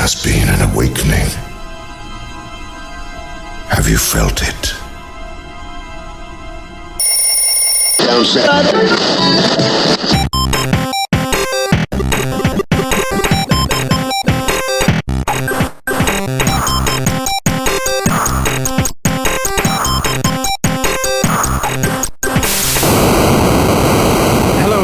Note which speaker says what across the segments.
Speaker 1: has been an awakening. Have you felt it?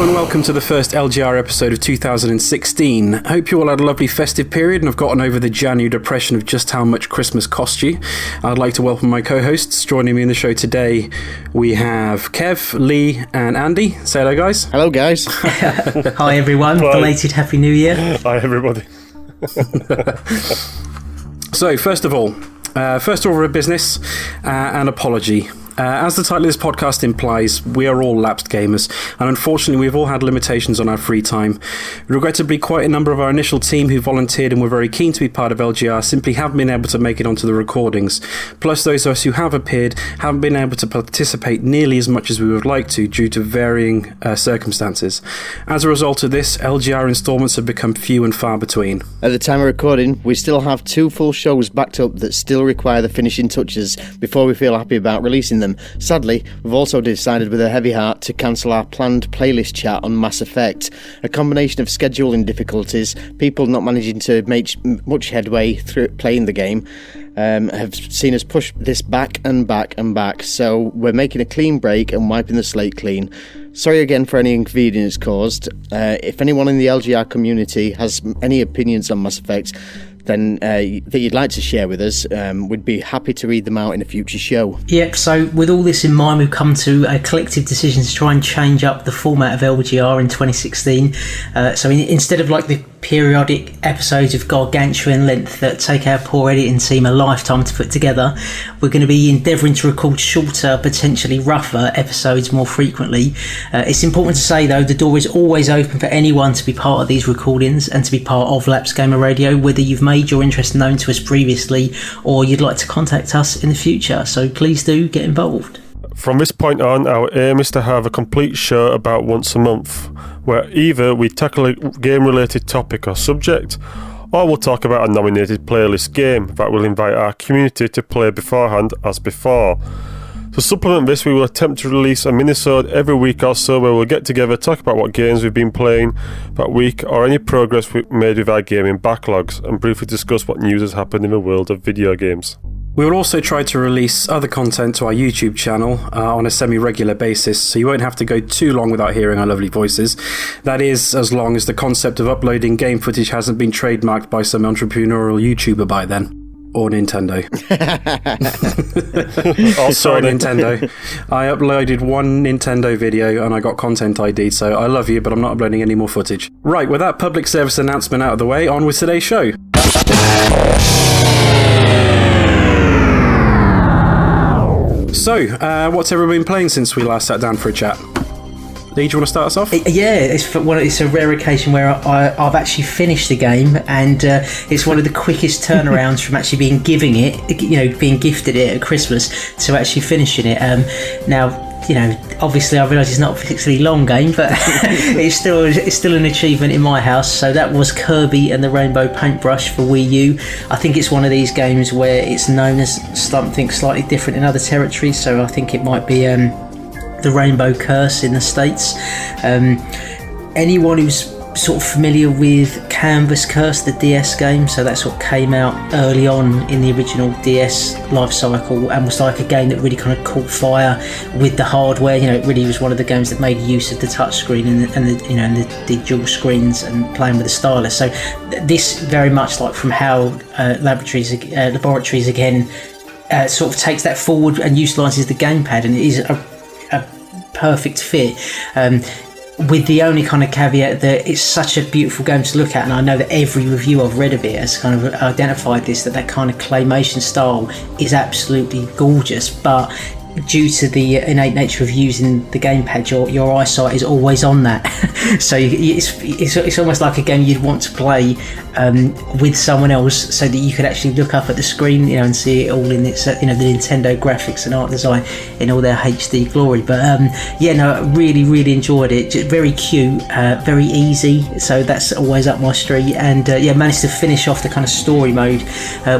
Speaker 2: Welcome to the first LGR episode of 2016. I hope you all had a lovely festive period and have gotten over the January depression of just how much Christmas cost you. I'd like to welcome my co-hosts. Joining me in the show today, we have Kev, Lee and Andy. Say hello, guys.
Speaker 3: Hello, guys.
Speaker 4: Hi, everyone. Bye. Belated Happy New Year.
Speaker 5: Hi, everybody.
Speaker 2: So, first of all, order of business, an apology. As the title of this podcast implies, we are all lapsed gamers, and unfortunately we've all had limitations on our free time. Regrettably, quite a number of our initial team who volunteered and were very keen to be part of LGR simply haven't been able to make it onto the recordings. Plus, those of us who have appeared haven't been able to participate nearly as much as we would like to due to varying circumstances. As a result of this, LGR installments have become few and far between.
Speaker 3: At the time of recording, we still have 2 full shows backed up that still require the finishing touches before we feel happy about releasing them. Sadly, we've also decided with a heavy heart to cancel our planned playlist chat on Mass Effect. A combination of scheduling difficulties, people not managing to make much headway through playing the game, have seen us push this back and back and back, so we're making a clean break and wiping the slate clean. Sorry again for any inconvenience caused. If anyone in the LGR community has any opinions on Mass Effect, then that you'd like to share with us, we'd be happy to read them out in a future show.
Speaker 4: Yep, so with all this in mind, we've come to a collective decision to try and change up the format of LGR in 2016. So instead of like the periodic episodes of gargantuan length that take our poor editing team a lifetime to put together, we're going to be endeavouring to record shorter, potentially rougher episodes more frequently. It's important to say though, the door is always open for anyone to be part of these recordings and to be part of Lapsed Gamer Radio, whether you've made your interest known to us previously or you'd like to contact us in the future, so please do get involved.
Speaker 5: From this point on, our aim is to have a complete show about once a month, where either we tackle a game-related topic or subject, or we'll talk about a nominated playlist game that we'll invite our community to play beforehand as before. To supplement this, we will attempt to release a mini-sode every week or so where we'll get together, talk about what games we've been playing that week or any progress we've made with our gaming backlogs, and briefly discuss what news has happened in the world of video games.
Speaker 2: We will also try to release other content to our YouTube channel on a semi-regular basis, so you won't have to go too long without hearing our lovely voices. That is, as long as the concept of uploading game footage hasn't been trademarked by some entrepreneurial YouTuber by then. Or Nintendo. Sorry, Nintendo. I uploaded one Nintendo video and I got content ID, so I love you, but I'm not uploading any more footage. Right, with that public service announcement out of the way, on with today's show. So, what's everyone been playing since we last sat down for a chat? Lee, do you want to start us off?
Speaker 4: Yeah, it's a rare occasion where I've actually finished the game, and it's one of the quickest turnarounds from actually being gifted it at Christmas to actually finishing it. Now, obviously I realise it's not a particularly long game, but it's still an achievement in my house. So that was Kirby and the Rainbow Paintbrush for Wii U. I think it's one of these games where it's known as something slightly different in other territories, so I think it might be the Rainbow Curse in the States. Anyone who's sort of familiar with Canvas Curse, the DS game, so that sort of came out early on in the original DS life cycle and was like a game that really kind of caught fire with the hardware. It really was one of the games that made use of the touchscreen and the dual screens and playing with the stylus. So this very much like from how laboratories again sort of takes that forward and utilises the gamepad, and it is a perfect fit, with the only kind of caveat that it's such a beautiful game to look at, and I know that every review I've read of it has kind of identified this, that kind of claymation style is absolutely gorgeous, but due to the innate nature of using the gamepad, your eyesight is always on that. So it's almost like a game you'd want to play with someone else, so that you could actually look up at the screen, and see it all in its, the Nintendo graphics and art design in all their HD glory. But really, really enjoyed it. Just very cute, very easy. So that's always up my street. And managed to finish off the kind of story mode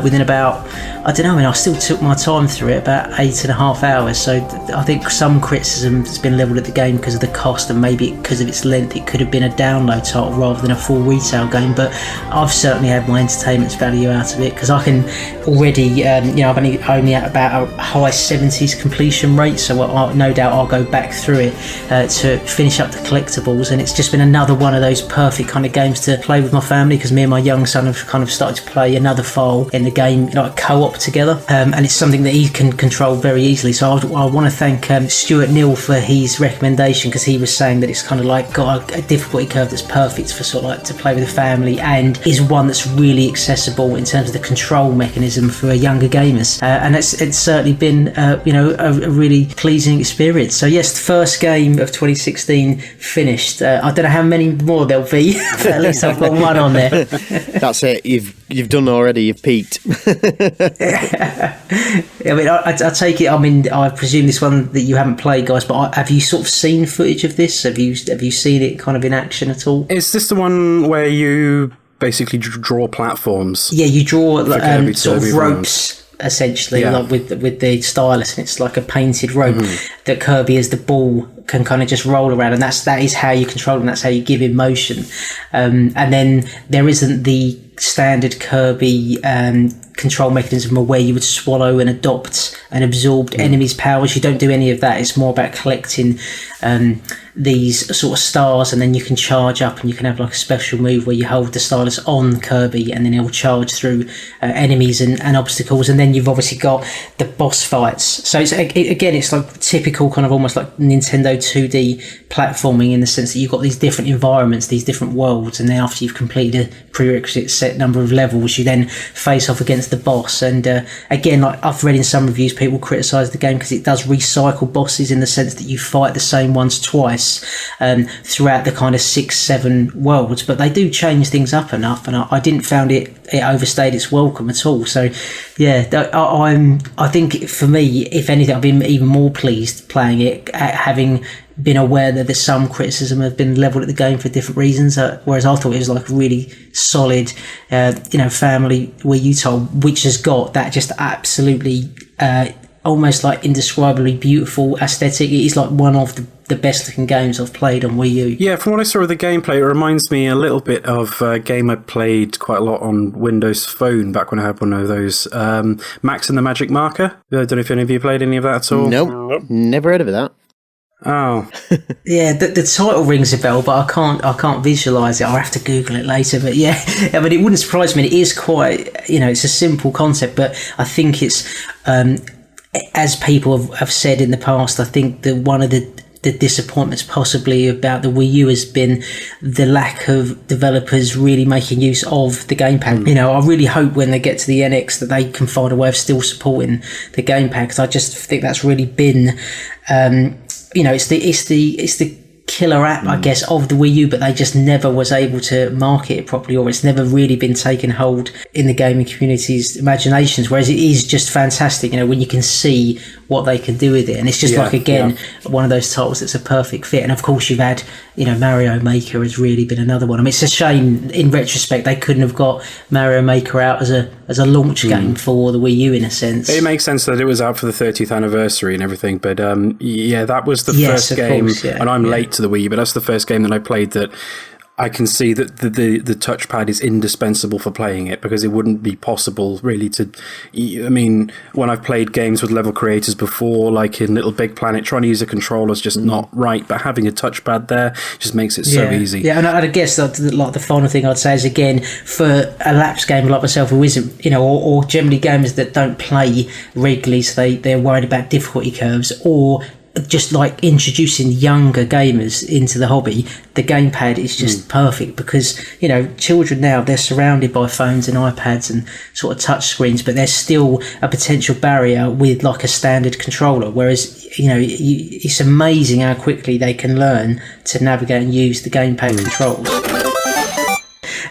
Speaker 4: within about, I don't know, I still took my time through it, about 8.5 hours. So I think some criticism has been levelled at the game because of the cost, and maybe because of its length it could have been a download title rather than a full retail game. But I've certainly had my entertainment value out of it, because I can already, I've only at about a high 70s completion rate, so no doubt I'll go back through it to finish up the collectibles. And it's just been another one of those perfect kind of games to play with my family, because me and my young son have kind of started to play another file in the game, like co-op together, and it's something that he can control very easily. So I want to thank Stuart Neal for his recommendation, because he was saying that it's kind of like got a difficulty curve that's perfect for sort of like to play with a family, and is one that's really accessible in terms of the control mechanism for younger gamers, and it's certainly been a really pleasing experience. So yes, the first game of 2016 finished. I don't know how many more there'll be, but at least I've got one on there.
Speaker 3: That's it. You've done already. You've peaked.
Speaker 4: I mean, I take it. I mean, I presume this one that you haven't played, guys. But have you sort of seen footage of this? Have you seen it kind of in action at all?
Speaker 2: Is this the one where you basically draw platforms?
Speaker 4: Yeah, you draw sort of ropes. Essentially, like with the stylus, and it's like a painted rope that Kirby, as the ball, can kind of just roll around, and that is how you control him. That's how you give him motion. And then there isn't the standard Kirby control mechanism where you would swallow and adopt and absorb enemies' powers. You don't do any of that. It's more about collecting these sort of stars, and then you can charge up, and you can have like a special move where you hold the stylus on Kirby, and then he'll charge through enemies and obstacles. And then you've obviously got the boss fights. So it's like typical kind of almost like Nintendo 2D platforming, in the sense that you've got these different environments, these different worlds, and then after you've completed a prerequisite set number of levels, you then face off against the boss. And again, like I've read in some reviews, people criticise the game because it does recycle bosses, in the sense that you fight the same ones twice throughout the kind of 6-7 worlds, but they do change things up enough, and I didn't found it overstayed its welcome at all. So I think for me, if anything, I've been even more pleased playing it, having been aware that there's some criticism have been levelled at the game for different reasons, whereas I thought it was like a really solid family Wii U title, which has got that just absolutely almost like indescribably beautiful aesthetic. It is like one of the best looking games I've played on Wii U.
Speaker 2: Yeah, from what I saw of the gameplay, it reminds me a little bit of a game I played quite a lot on Windows Phone back when I had one of those, Max and the Magic Marker. I don't know if any of you played any of that at all.
Speaker 3: Nope. Never heard of that.
Speaker 2: Oh.
Speaker 4: Yeah, the title rings a bell, but I can't visualise it. I'll have to Google it later. But yeah, I mean, it wouldn't surprise me. It is quite, it's a simple concept, but I think it's, as people have said in the past, I think that one of the disappointments possibly about the Wii U has been the lack of developers really making use of the gamepad. I really hope when they get to the NX that they can find a way of still supporting the gamepad, because I just think that's really been it's the killer app, I guess, of the Wii U, but they just never was able to market it properly, or it's never really been taken hold in the gaming community's imaginations, whereas it is just fantastic, when you can see what they can do with it. And it's just one of those titles that's a perfect fit. And of course you've had Mario Maker has really been another one. I mean, it's a shame in retrospect they couldn't have got Mario Maker out as a launch game for the Wii U, in a sense.
Speaker 2: It makes sense that it was out for the 30th anniversary and everything, but that was the first game, and I'm late to the Wii, but that's the first game that I played that I can see that the touchpad is indispensable for playing it, because it wouldn't be possible really to... I mean, when I've played games with level creators before, like in Little Big Planet, trying to use a controller is just not right, but having a touchpad there just makes it so easy. Yeah, and
Speaker 4: I guess like the final thing I'd say is, again, for a lapsed gamer like myself who isn't, or generally gamers that don't play regularly, so they're worried about difficulty curves, or just like introducing younger gamers into the hobby, the gamepad is just perfect because, you know, children now, they're surrounded by phones and iPads and sort of touch screens, but there's still a potential barrier with like a standard controller. Whereas, you know, it's amazing how quickly they can learn to navigate and use the gamepad controls.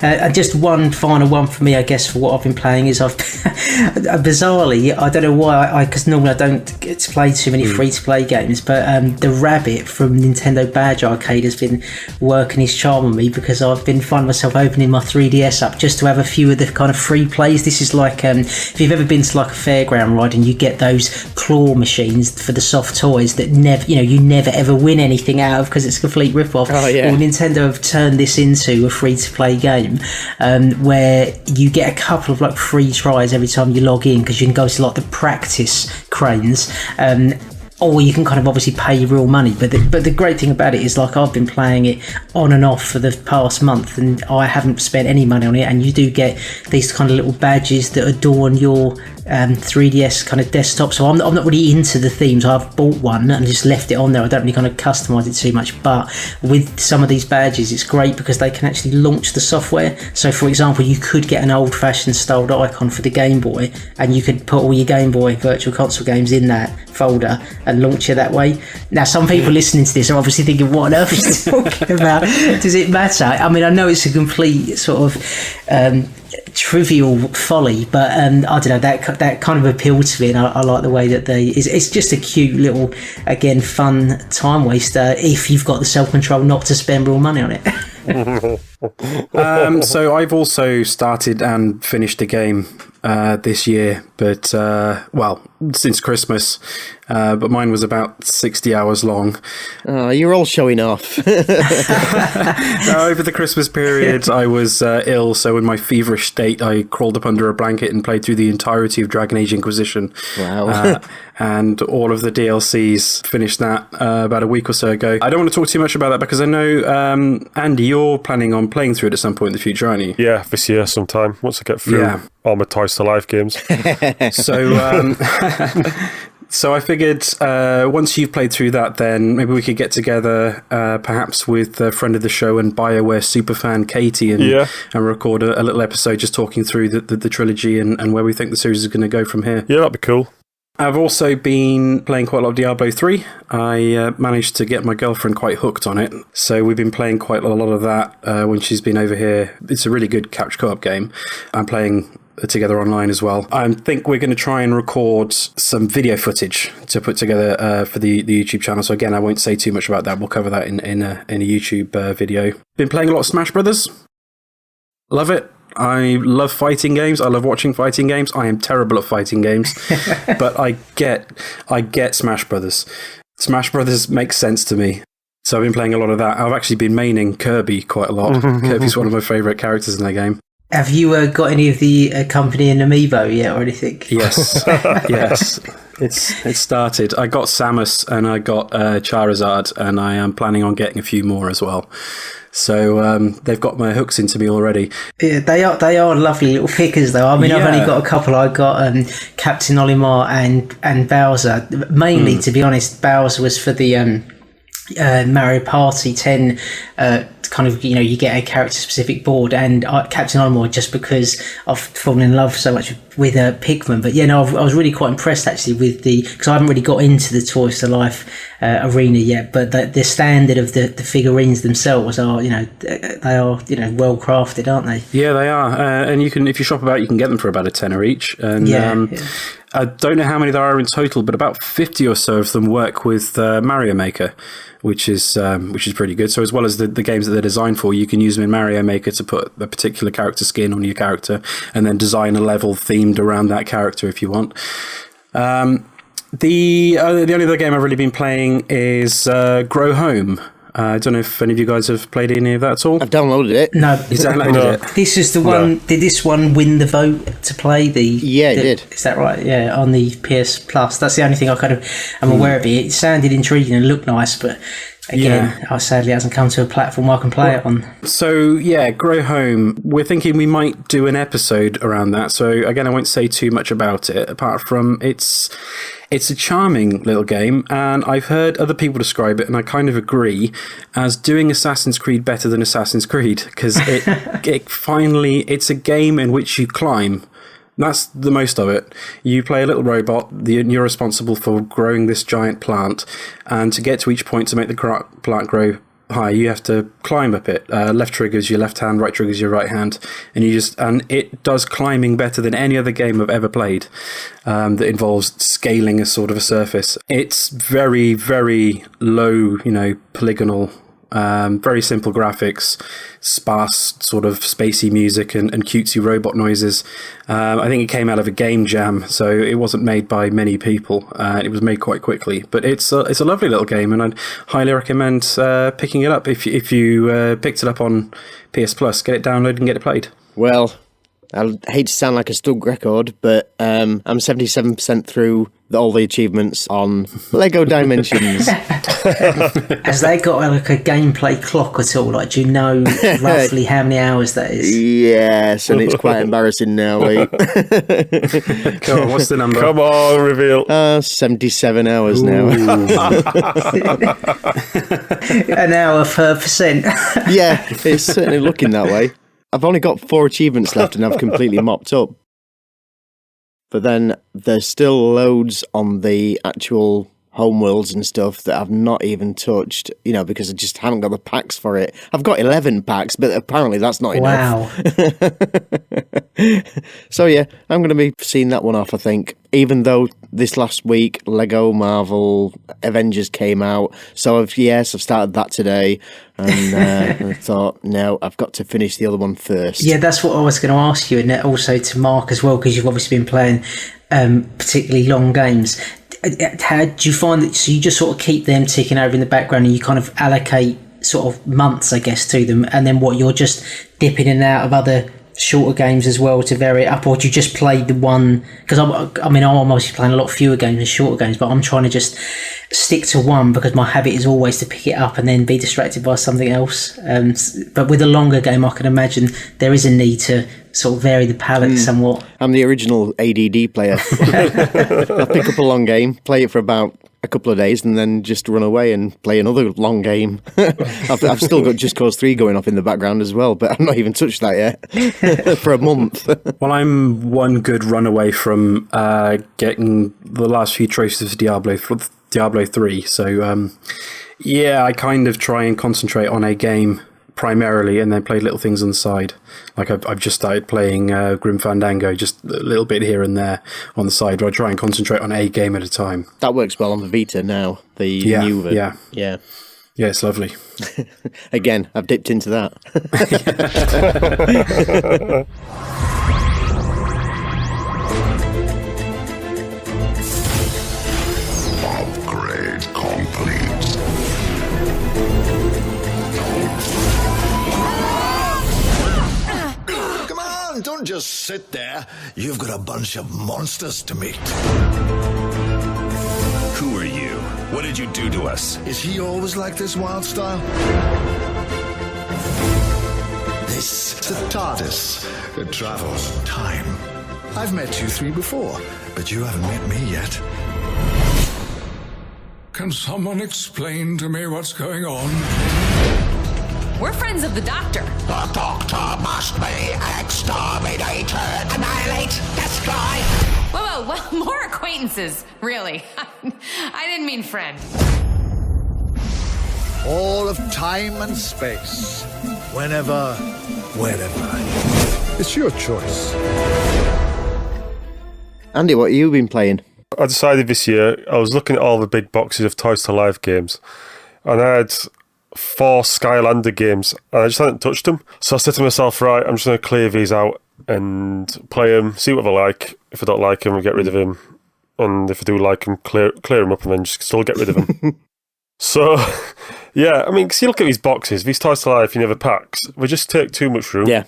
Speaker 4: And just one final one for me, I guess, for what I've been playing is I've bizarrely, I don't know why, because normally I don't get to play too many free-to-play games, but the Rabbit from Nintendo Badge Arcade has been working his charm on me because I've been finding myself opening my 3DS up just to have a few of the kind of free plays. This is like, if you've ever been to like a fairground ride and you get those claw machines for the soft toys that never, you know, you never ever win anything out of because it's a complete rip-off.
Speaker 3: Oh, yeah.
Speaker 4: Well, Nintendo have turned this into a free-to-play game. Where you get a couple of like free tries every time you log in because you can go to like the practice cranes, or you can kind of obviously pay real money. But the great thing about it is, like, I've been playing it on and off for the past month and I haven't spent any money on it, and you do get these kind of little badges that adorn your 3DS kind of desktop. So I'm not really into the themes. I've bought one and just left it on there. I don't really kind of customize it too much, but with some of these badges it's great because they can actually launch the software. So for example, you could get an old-fashioned styled icon for the Game Boy and you could put all your Game Boy Virtual Console games in that folder and launch it that way. Now some people listening to this are obviously thinking, what on earth is he talking about? Does it matter? I mean, I know it's a complete sort of trivial folly, but I don't know, that kind of appealed to me, and I like the way that it's just a cute little, again, fun time waster if you've got the self-control not to spend real money on it.
Speaker 2: So I've also started and finished a game this year, but since Christmas, but mine was about 60 hours long.
Speaker 3: Oh, you're all showing off.
Speaker 2: Over the Christmas period, I was ill, so in my feverish state, I crawled up under a blanket and played through the entirety of Dragon Age Inquisition.
Speaker 3: Wow.
Speaker 2: And all of the DLCs, finished that about a week or so ago. I don't want to talk too much about that because I know, Andy, you're planning on playing through it at some point in the future, aren't you?
Speaker 5: Yeah, this year sometime, once I get through all my Toys to Life games.
Speaker 2: So I figured once you've played through that, then maybe we could get together, perhaps with a friend of the show and BioWare superfan Katie, and record a little episode just talking through the trilogy and where we think the series is going to go from here.
Speaker 5: Yeah, that'd be cool.
Speaker 2: I've also been playing quite a lot of Diablo 3. I managed to get my girlfriend quite hooked on it, so we've been playing quite a lot of that when she's been over here. It's a really good couch co-op game. I'm playing together online as well. I think we're going to try and record some video footage to put together for the YouTube channel. So again, I won't say too much about that. We'll cover that in a YouTube video. Been playing a lot of Smash Brothers. Love it. I love fighting games. I love watching fighting games. I am terrible at fighting games, but I get Smash Brothers. Smash Brothers makes sense to me. So I've been playing a lot of that. I've actually been maining Kirby quite a lot. Kirby's one of my favourite characters in the game.
Speaker 4: Have you got any of the accompanying amiibo yet or anything?
Speaker 2: Yes, yes. It's started. I got Samus and I got Charizard, and I am planning on getting a few more as well. So they've got my hooks into me already. Yeah,
Speaker 4: they are lovely little figures though. I mean, I've only got a couple. I got Captain Olimar and Bowser. Mainly, to be honest, Bowser was for the Mario Party 10 kind of, you get a character specific board, and Captain Olimar just because I've fallen in love so much with Pikmin. But I was really quite impressed actually with because I haven't really got into the Toys to Life arena yet, but the standard of the figurines themselves are they are well crafted, aren't they?
Speaker 2: Yeah, they are, and you can, if you shop about, you can get them for about $10 each, and I don't know how many there are in total, but about 50 or so of them work with Mario Maker, which is pretty good. So as well as the games that they're designed for, you can use them in Mario Maker to put a particular character skin on your character and then design a level themed around that character if you want. The only other game I've really been playing is Grow Home. I don't know if any of you guys have played any of that at all.
Speaker 3: I've downloaded it.
Speaker 4: No.
Speaker 2: You downloaded it?
Speaker 4: This is the one... Did this one win the vote to play the...
Speaker 3: Yeah, it did.
Speaker 4: Is that right? Yeah, on the PS Plus. That's the only thing I kind of am aware of it. It sounded intriguing and looked nice, but Again, sadly hasn't come to a platform I can play it on.
Speaker 2: So, yeah, Grow Home. We're thinking we might do an episode around that. So, again, I won't say too much about it, apart from it's a charming little game, and I've heard other people describe it, and I kind of agree, as doing Assassin's Creed better than Assassin's Creed, because it's a game in which you climb. That's the most of it. You play a little robot, you're responsible for growing this giant plant, and to get to each point to make the plant grow high, you have to climb up it. Left triggers your left hand, right triggers your right hand, and it does climbing better than any other game I've ever played that involves scaling a sort of a surface. It's very, very low, polygonal. Very simple graphics, sparse sort of spacey music and cutesy robot noises. I think it came out of a game jam, so it wasn't made by many people. It was made quite quickly, but it's a lovely little game, and I'd highly recommend picking it up. If you picked it up on PS Plus, get it downloaded and get it played.
Speaker 3: Well, I hate to sound like a stuck record, but I'm 77% through all the achievements on Lego Dimensions.
Speaker 4: Has they got like a gameplay clock at all? Like, do you know roughly how many hours that is?
Speaker 3: Yes, and it's quite embarrassing now. Like.
Speaker 2: Come on, what's the number?
Speaker 5: Come on, reveal.
Speaker 3: 77 hours now.
Speaker 4: An hour per percent.
Speaker 3: Yeah, it's certainly looking that way. I've only got 4 achievements left and I've completely mopped up. But then there's still loads on the actual homeworlds and stuff that I've not even touched, because I just haven't got the packs for it. I've got 11 packs, but apparently that's not enough.
Speaker 4: Wow.
Speaker 3: So yeah, I'm going to be seeing that one off, I think. Even though this last week, Lego Marvel Avengers came out. So I've started that today. And I thought, no, I've got to finish the other one first.
Speaker 4: Yeah, that's what I was going to ask you, and also to Mark as well, because you've obviously been playing particularly long games. How do you find that? So you just sort of keep them ticking over in the background, and you kind of allocate sort of months, I guess, to them, and then you're just dipping in and out of other shorter games as well to vary it up, or do you just play the one? Because I'm obviously playing a lot fewer games than shorter games, but I'm trying to just stick to one because my habit is always to pick it up and then be distracted by something else. But with a longer game, I can imagine there is a need to sort of vary the palette somewhat. I'm
Speaker 3: the original ADD player. I pick up a long game, play it for about a couple of days, and then just run away and play another long game. I've still got Just Cause 3 going off in the background as well, but I've not even touched that yet for a month.
Speaker 2: Well, I'm one good run away from getting the last few trophies of Diablo 3, so I kind of try and concentrate on a game primarily, and then play little things on the side. Like I've just started playing Grim Fandango, just a little bit here and there on the side, where I try and concentrate on a game at a time.
Speaker 3: That works well on the Vita now, the new version. Yeah,
Speaker 2: it's lovely.
Speaker 3: Again, I've dipped into that.
Speaker 1: Upgrade complete. Don't just sit there. You've got a bunch of monsters to meet.
Speaker 6: Who are you? What did you do to us?
Speaker 1: Is he always like this, Wildstyle? This is the TARDIS. It travels in time. I've met you 3 before, but you haven't met me yet.
Speaker 7: Can someone explain to me what's going on?
Speaker 8: We're friends of the Doctor.
Speaker 1: The Doctor must be exterminated. Annihilate, destroy.
Speaker 8: Whoa, well, more acquaintances, really. I didn't mean friend.
Speaker 9: All of time and space. Whenever, wherever. It's your choice.
Speaker 3: Andy, what have you been playing?
Speaker 5: I decided this year, I was looking at all the big boxes of Toys to Life games, and I had 4 Skylander games, and I just hadn't touched them. So I said to myself, right, I'm just going to clear these out and play them, see what they like. If I don't like them, I'll get rid of them. And if I do like them, clear them up and then just still get rid of them. So, yeah, I mean, because you look at these boxes, these Toys to Life, the packs, they just take too much room.
Speaker 3: Yeah.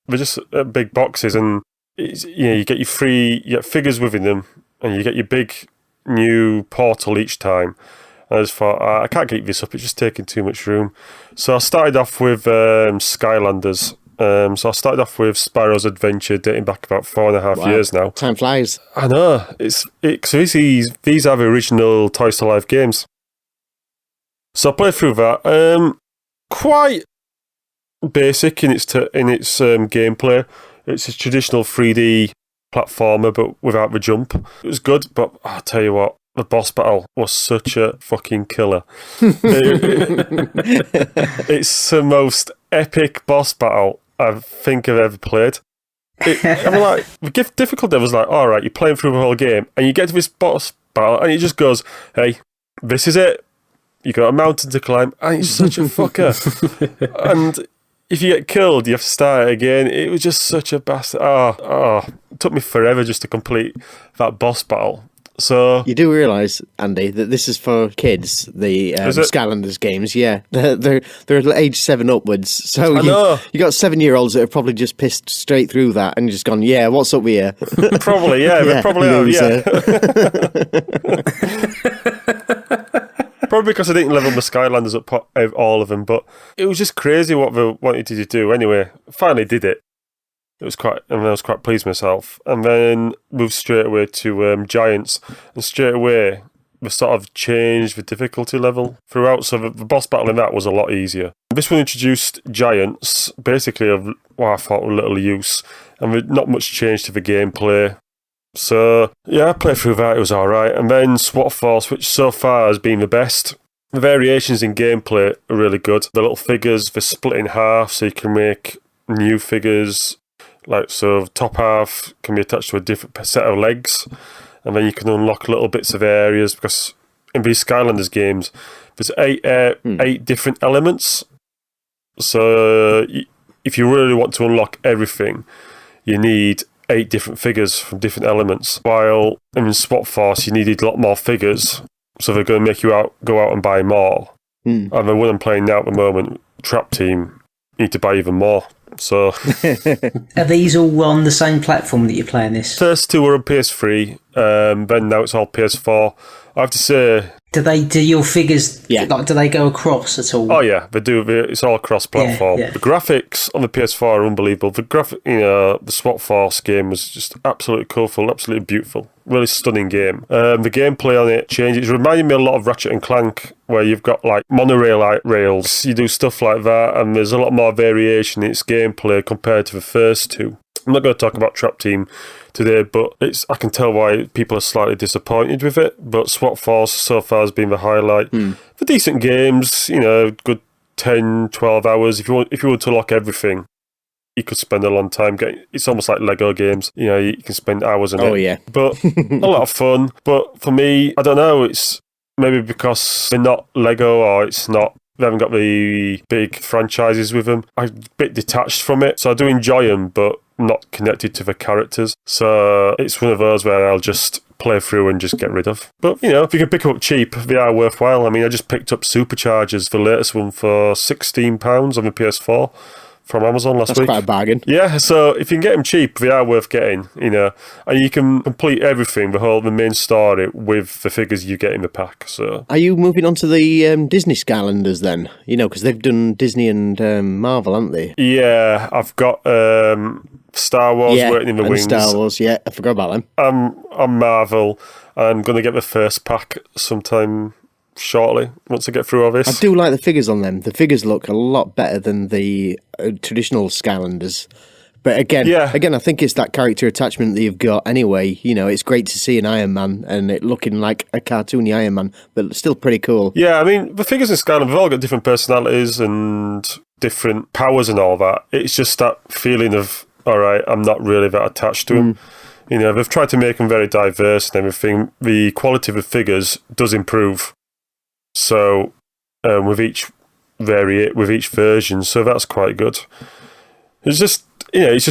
Speaker 5: They're just big boxes, and you get you get figures within them, and you get your big new portal each time. I just thought, I can't keep this up, it's just taking too much room. So I started off with Skylanders. So I started off with Spyro's Adventure, dating back about 4.5 years now.
Speaker 3: Time flies.
Speaker 5: I know. So these are the original Toys to Life games. So I played through that. Quite basic in its gameplay. It's a traditional 3D platformer, but without the jump. It was good, but I'll tell you what, the boss battle was such a fucking killer. It's the most epic boss battle I think I've ever played. The difficulty was like, all right, you're playing through the whole game, and you get to this boss battle, and it just goes, hey, this is it. You got a mountain to climb, and it's such a fucker. And if you get killed, you have to start it again. It was just such a bastard. It took me forever just to complete that boss battle. So
Speaker 3: you do realise, Andy, that this is for kids. The Skylanders games, yeah, they're age 7 upwards. So you got 7-year-olds that have probably just pissed straight through that and just gone, yeah, what's up with you?
Speaker 5: Probably, yeah, they probably have, yeah. Probably because I didn't level the Skylanders up all of them, but it was just crazy what they wanted to do. Anyway, finally did it. I was quite pleased with myself, and then moved straight away to Giants, and straight away we sort of changed the difficulty level throughout. So the boss battle in that was a lot easier. This one introduced Giants, basically of what I thought were little use, and not much change to the gameplay. So yeah, I played through that. It was all right, and then SWAT Force, which so far has been the best. The variations in gameplay are really good. The little figures, they're split in half, so you can make new figures. Like, so top half can be attached to a different set of legs, and then you can unlock little bits of areas, because in these Skylanders games there's eight different elements. So if you really want to unlock everything, you need 8 different figures from different elements. While in SWAT Force you needed a lot more figures, so they're going to make you go out and buy more. And the one I'm playing now at the moment, Trap Team, you need to buy even more. So
Speaker 4: are these all on the same platform that you're playing this?
Speaker 5: First 2 were on PS3, then now it's all PS4. I have to say,
Speaker 4: do your figures, do they go across at all?
Speaker 5: Oh yeah, they do. It's all cross-platform. Yeah. The graphics on the PS4 are unbelievable. The SWAT Force game was just absolutely colourful, absolutely beautiful. Really stunning game. The gameplay on it changed. It's reminding me a lot of Ratchet and Clank, where you've got like monorail rails. You do stuff like that, and there's a lot more variation in its gameplay compared to the first 2. I'm not going to talk about Trap Team today, but I can tell why people are slightly disappointed with it. But SWAT Force so far has been the highlight. For decent games, good 10, 12 hours. If you want to lock everything, you could spend a long time getting. It's almost like Lego games. You can spend hours on it.
Speaker 3: Oh yeah,
Speaker 5: but a lot of fun. But for me, I don't know. It's maybe because they're not Lego, or it's not. They haven't got the big franchises with them. I'm a bit detached from it, so I do enjoy them, but not connected to the characters. So it's one of those where I'll just play through and just get rid of. But, if you can pick them up cheap, they are worthwhile. I mean, I just picked up Superchargers, the latest one, for £16 on the PS4 from Amazon last week.
Speaker 3: That's quite a bargain.
Speaker 5: Yeah, so if you can get them cheap, they are worth getting, and you can complete everything, the main story, with the figures you get in the pack. So,
Speaker 3: are you moving on to the Disney Skylanders then? Because they've done Disney and Marvel, haven't they?
Speaker 5: Yeah, I've got Star Wars waiting in the wings.
Speaker 3: Star Wars, yeah, I forgot about them.
Speaker 5: I'm Marvel. I'm going to get the first pack sometime shortly, once I get through all this.
Speaker 3: I do like the figures on them. The figures look a lot better than the traditional Skylanders. But again, I think it's that character attachment that you've got anyway. It's great to see an Iron Man and it looking like a cartoony Iron Man, but still pretty cool.
Speaker 5: Yeah, I mean, the figures in Skylanders have all got different personalities and different powers and all that. It's just that feeling of, all right, I'm not really that attached to them. They've tried to make them very diverse and everything. The quality of the figures does improve. So with each version, so that's quite good. It's just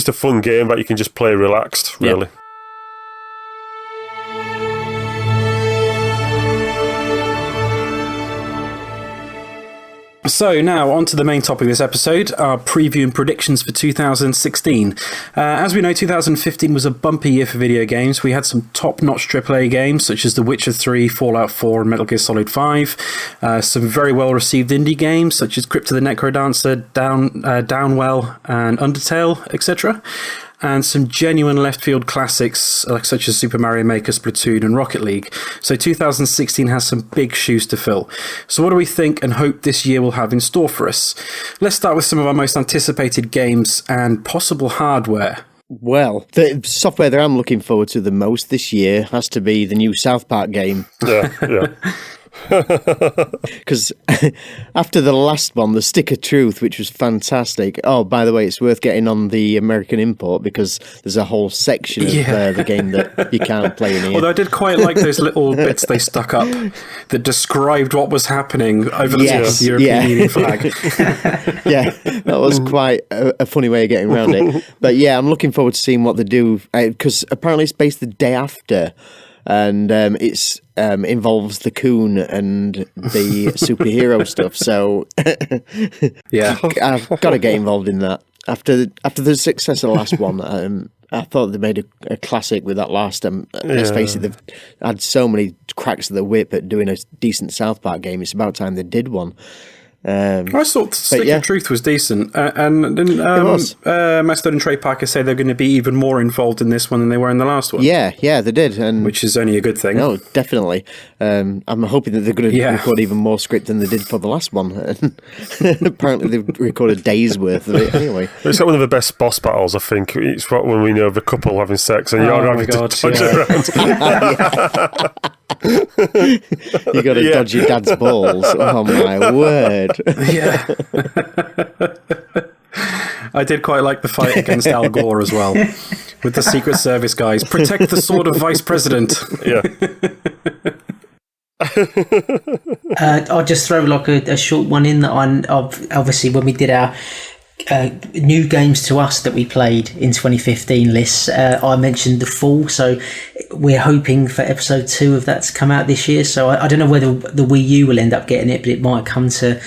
Speaker 5: a fun game that you can just play relaxed, really.
Speaker 2: So now on to the main topic of this episode, our preview and predictions for 2016. As we know, 2015 was a bumpy year for video games. We had some top-notch AAA games such as The Witcher 3, Fallout 4 and Metal Gear Solid 5. Some very well-received indie games such as Crypt of the Necrodancer, Downwell and Undertale, etc. And some genuine left-field classics such as Super Mario Maker, Splatoon and Rocket League. So 2016 has some big shoes to fill. So what do we think and hope this year will have in store for us? Let's start with some of our most anticipated games and possible hardware.
Speaker 3: Well, the software that I'm looking forward to the most this year has to be the new South Park game.
Speaker 5: Yeah.
Speaker 3: Because after the last one, the Stick of Truth, which was fantastic. Oh, by the way, it's worth getting on the American import because there's a whole section of the game that you can't play in here.
Speaker 2: Although I did quite like those little bits they stuck up that described what was happening over the top of the European Union flag.
Speaker 3: Yeah, that was quite a funny way of getting around it. But yeah, I'm looking forward to seeing what they do because apparently it's based the day after. And it's involves the Coon and the superhero stuff. So
Speaker 2: yeah,
Speaker 3: I've got to get involved in that. After the success of the last one, I thought they made a classic with that last. Let's face it, they've had so many cracks of the whip at doing a decent South Park game. It's about time they did one.
Speaker 2: I thought Stick of Truth was decent, and Mastodon and Trey Parker say they're going to be even more involved in this one than they were in the last one.
Speaker 3: Yeah, they did, and
Speaker 2: which is only a good thing.
Speaker 3: No, definitely. I'm hoping that they're going to record even more script than they did for the last one. Apparently, they've recorded days worth of it anyway.
Speaker 5: It's like one of the best boss battles, I think. It's when we know the couple having sex and you're having to dodge around.
Speaker 3: You got to dodge your dad's balls. Oh my word!
Speaker 2: Yeah, I did quite like the fight against Al Gore as well, with the Secret Service guys. Protect the sword of Vice President.
Speaker 5: Yeah.
Speaker 4: I'll just throw like a short one in that obviously when we did our new games to us that we played in 2015 lists, I mentioned The Fall, so we're hoping for episode 2 of that to come out this year. So I don't know whether the Wii U will end up getting it, but it might come to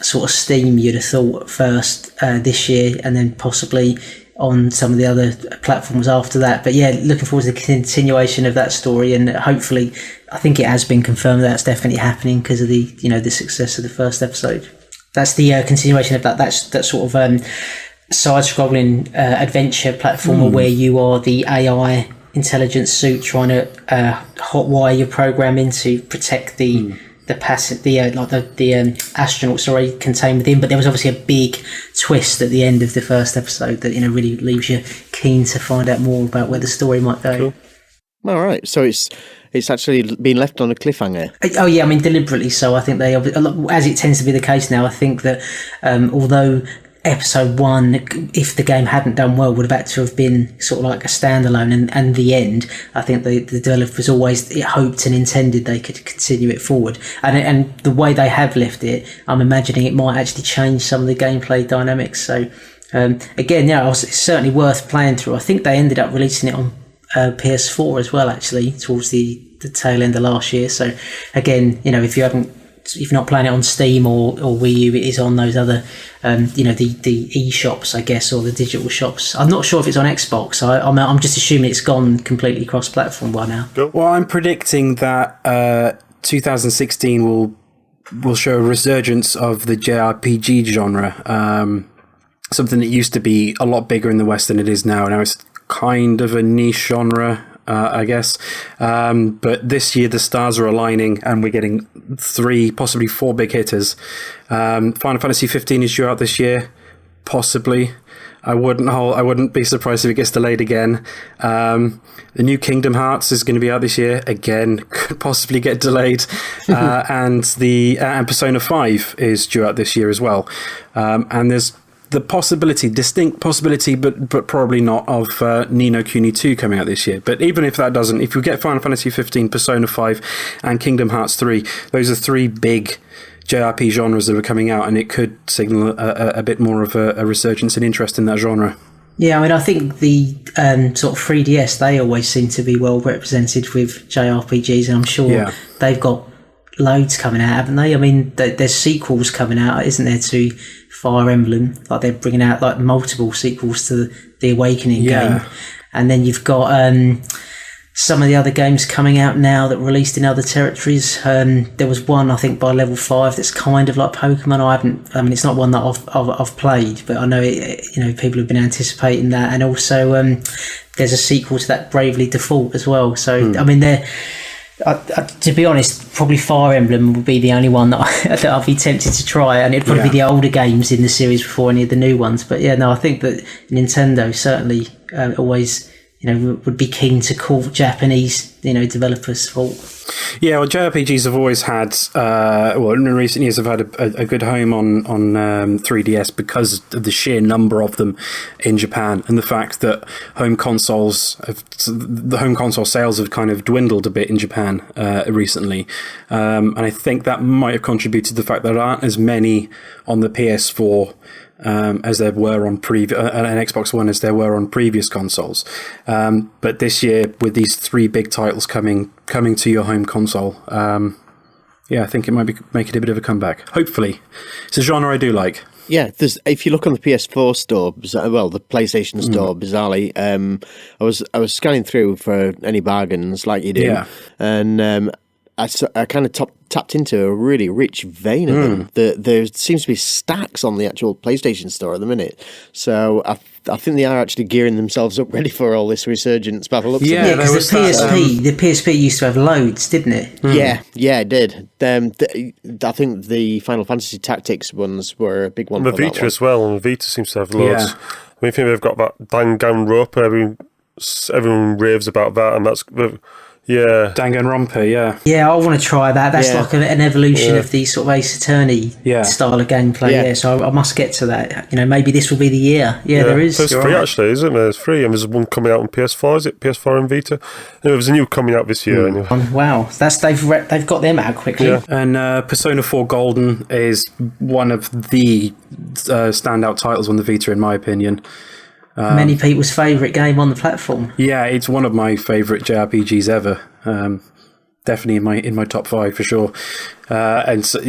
Speaker 4: sort of Steam, you'd have thought, first this year, and then possibly on some of the other platforms after that. But yeah, looking forward to the continuation of that story, and hopefully, I think it has been confirmed that's definitely happening because of the the success of the first episode. That's the continuation of that sort of side-scrolling adventure platformer where you are the AI intelligence suit trying to hotwire your program to protect the astronauts contained within. But there was obviously a big twist at the end of the first episode that really leaves you keen to find out more about where the story might go.
Speaker 3: Cool. All right, so it's actually been left on a cliffhanger.
Speaker 4: Oh yeah, I mean deliberately so. I think they, as it tends to be the case now, I think that although episode 1, if the game hadn't done well, would have had to have been sort of like a standalone, and the end, I think the developers always hoped and intended they could continue it forward, and the way they have left it, I'm imagining it might actually change some of the gameplay dynamics. So again, it's certainly worth playing through. I think they ended up releasing it on PS4 as well, actually, towards the tail end of last year. So again, if you're not playing it on Steam or Wii U, it is on those other the e-shops, I guess, or the digital shops. I'm not sure if it's on Xbox. I'm just assuming it's gone completely cross-platform by now.
Speaker 2: Well, I'm predicting that 2016 will show a resurgence of the JRPG genre, something that used to be a lot bigger in the West than it is now. Now it's kind of a niche genre, I guess. But this year the stars are aligning and we're getting 3, possibly 4 big hitters. Final Fantasy 15 is due out this year, possibly. I wouldn't be surprised if it gets delayed again. The new Kingdom Hearts is going to be out this year again, could possibly get delayed. And Persona 5 is due out this year as well. And there's the distinct possibility, but probably not, of Ni no Kuni 2 coming out this year. But even if that doesn't, if we get Final Fantasy 15, Persona 5 and Kingdom Hearts 3, those are 3 big JRPG genres that are coming out, and it could signal a bit more of a resurgence in interest in that genre.
Speaker 4: Yeah, I mean, I think the sort of 3DS, they always seem to be well represented with JRPGs, and I'm sure they've got loads coming out, haven't they? I mean, there's sequels coming out, isn't there, to Fire Emblem? Like they're bringing out like multiple sequels to the Awakening game, and then you've got some of the other games coming out now that were released in other territories. There was one, I think, by Level 5 that's kind of like Pokemon. I mean, it's not one that I've played, but I know people have been anticipating that, and also there's a sequel to that, Bravely Default, as well. So I mean, to be honest, probably Fire Emblem would be the only one that I'd be tempted to try, and it'd probably be the older games in the series before any of the new ones. But yeah, no, I think that Nintendo certainly always, would be keen to call Japanese, developers for.
Speaker 2: Yeah, well, JRPGs have always had, in recent years, have had a good home on 3DS because of the sheer number of them in Japan, and the fact that the home console sales have kind of dwindled a bit in Japan recently. And I think that might have contributed to the fact that there aren't as many on the PS4 as there were on an Xbox One as there were on previous consoles. But this year, with these 3 big titles coming to your home console, I think it might make it a bit of a comeback. Hopefully. It's a genre I do like.
Speaker 3: Yeah, if you look on the PS4 store, the PlayStation store, bizarrely, I was scanning through for any bargains like you do, and I kind of tapped into a really rich vein of them. There seems to be stacks on the actual PlayStation store at the minute. So I think they are actually gearing themselves up, ready for all this resurgence. By the looks of it.
Speaker 4: Because the PSP used to have loads, didn't it?
Speaker 3: Yeah, it did. I think the Final Fantasy Tactics ones were a big one.
Speaker 5: The Vita as well, and the Vita seems to have loads. I mean, I think they've got that Danganronpa. Everyone raves about that, and that's. Yeah,
Speaker 2: Danganronpa,
Speaker 4: yeah, I want to try that. That's like an evolution of the sort of Ace Attorney style of gameplay. So I must get to that. Maybe this will be the year. There is.
Speaker 5: It's free actually, isn't it? It's free, and there's one coming out on PS4. Is it PS4 and Vita? There's a new coming out this year. Anyway.
Speaker 4: Wow, they've got them out quickly.
Speaker 2: And Persona 4 Golden is one of the standout titles on the Vita, in my opinion.
Speaker 4: Many people's favourite game on the platform.
Speaker 2: Yeah, it's one of my favourite JRPGs ever. Definitely in my top 5 for sure. And so,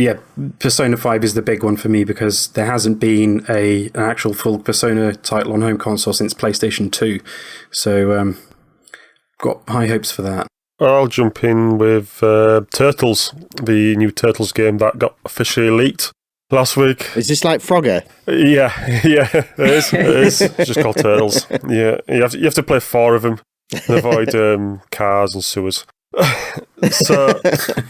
Speaker 2: Persona 5 is the big one for me because there hasn't been an actual full Persona title on home console since PlayStation 2. So, got high hopes for that.
Speaker 5: I'll jump in with Turtles, the new Turtles game that got officially leaked last week.
Speaker 3: Is this like Frogger?
Speaker 5: Yeah, it is. It's just called Turtles. Yeah, you have to play 4 of them and avoid cars and sewers. So,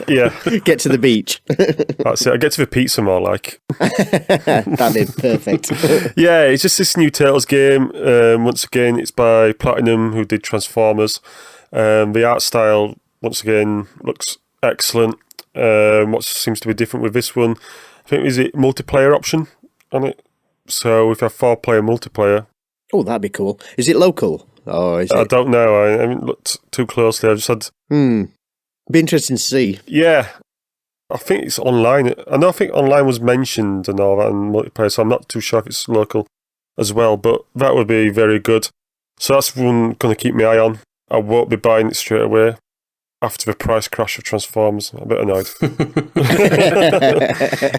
Speaker 5: yeah.
Speaker 3: Get to the beach.
Speaker 5: That's it. I get to the pizza more like.
Speaker 3: That'd be perfect.
Speaker 5: Yeah, it's just this new Turtles game. Once again, it's by Platinum, who did Transformers. The art style, once again, looks excellent. What seems to be different with this one, I think, is it multiplayer option on it? So if you have 4-player multiplayer.
Speaker 3: Oh, that'd be cool. Is it local? Or is
Speaker 5: I don't know. I haven't looked too closely. I just had...
Speaker 3: Be interesting to see.
Speaker 5: Yeah. I think it's online. I think online was mentioned and all that in multiplayer, so I'm not too sure if it's local as well, but that would be very good. So that's one I'm going to keep my eye on. I won't be buying it straight away. After the price crash of Transformers, I'm a bit annoyed.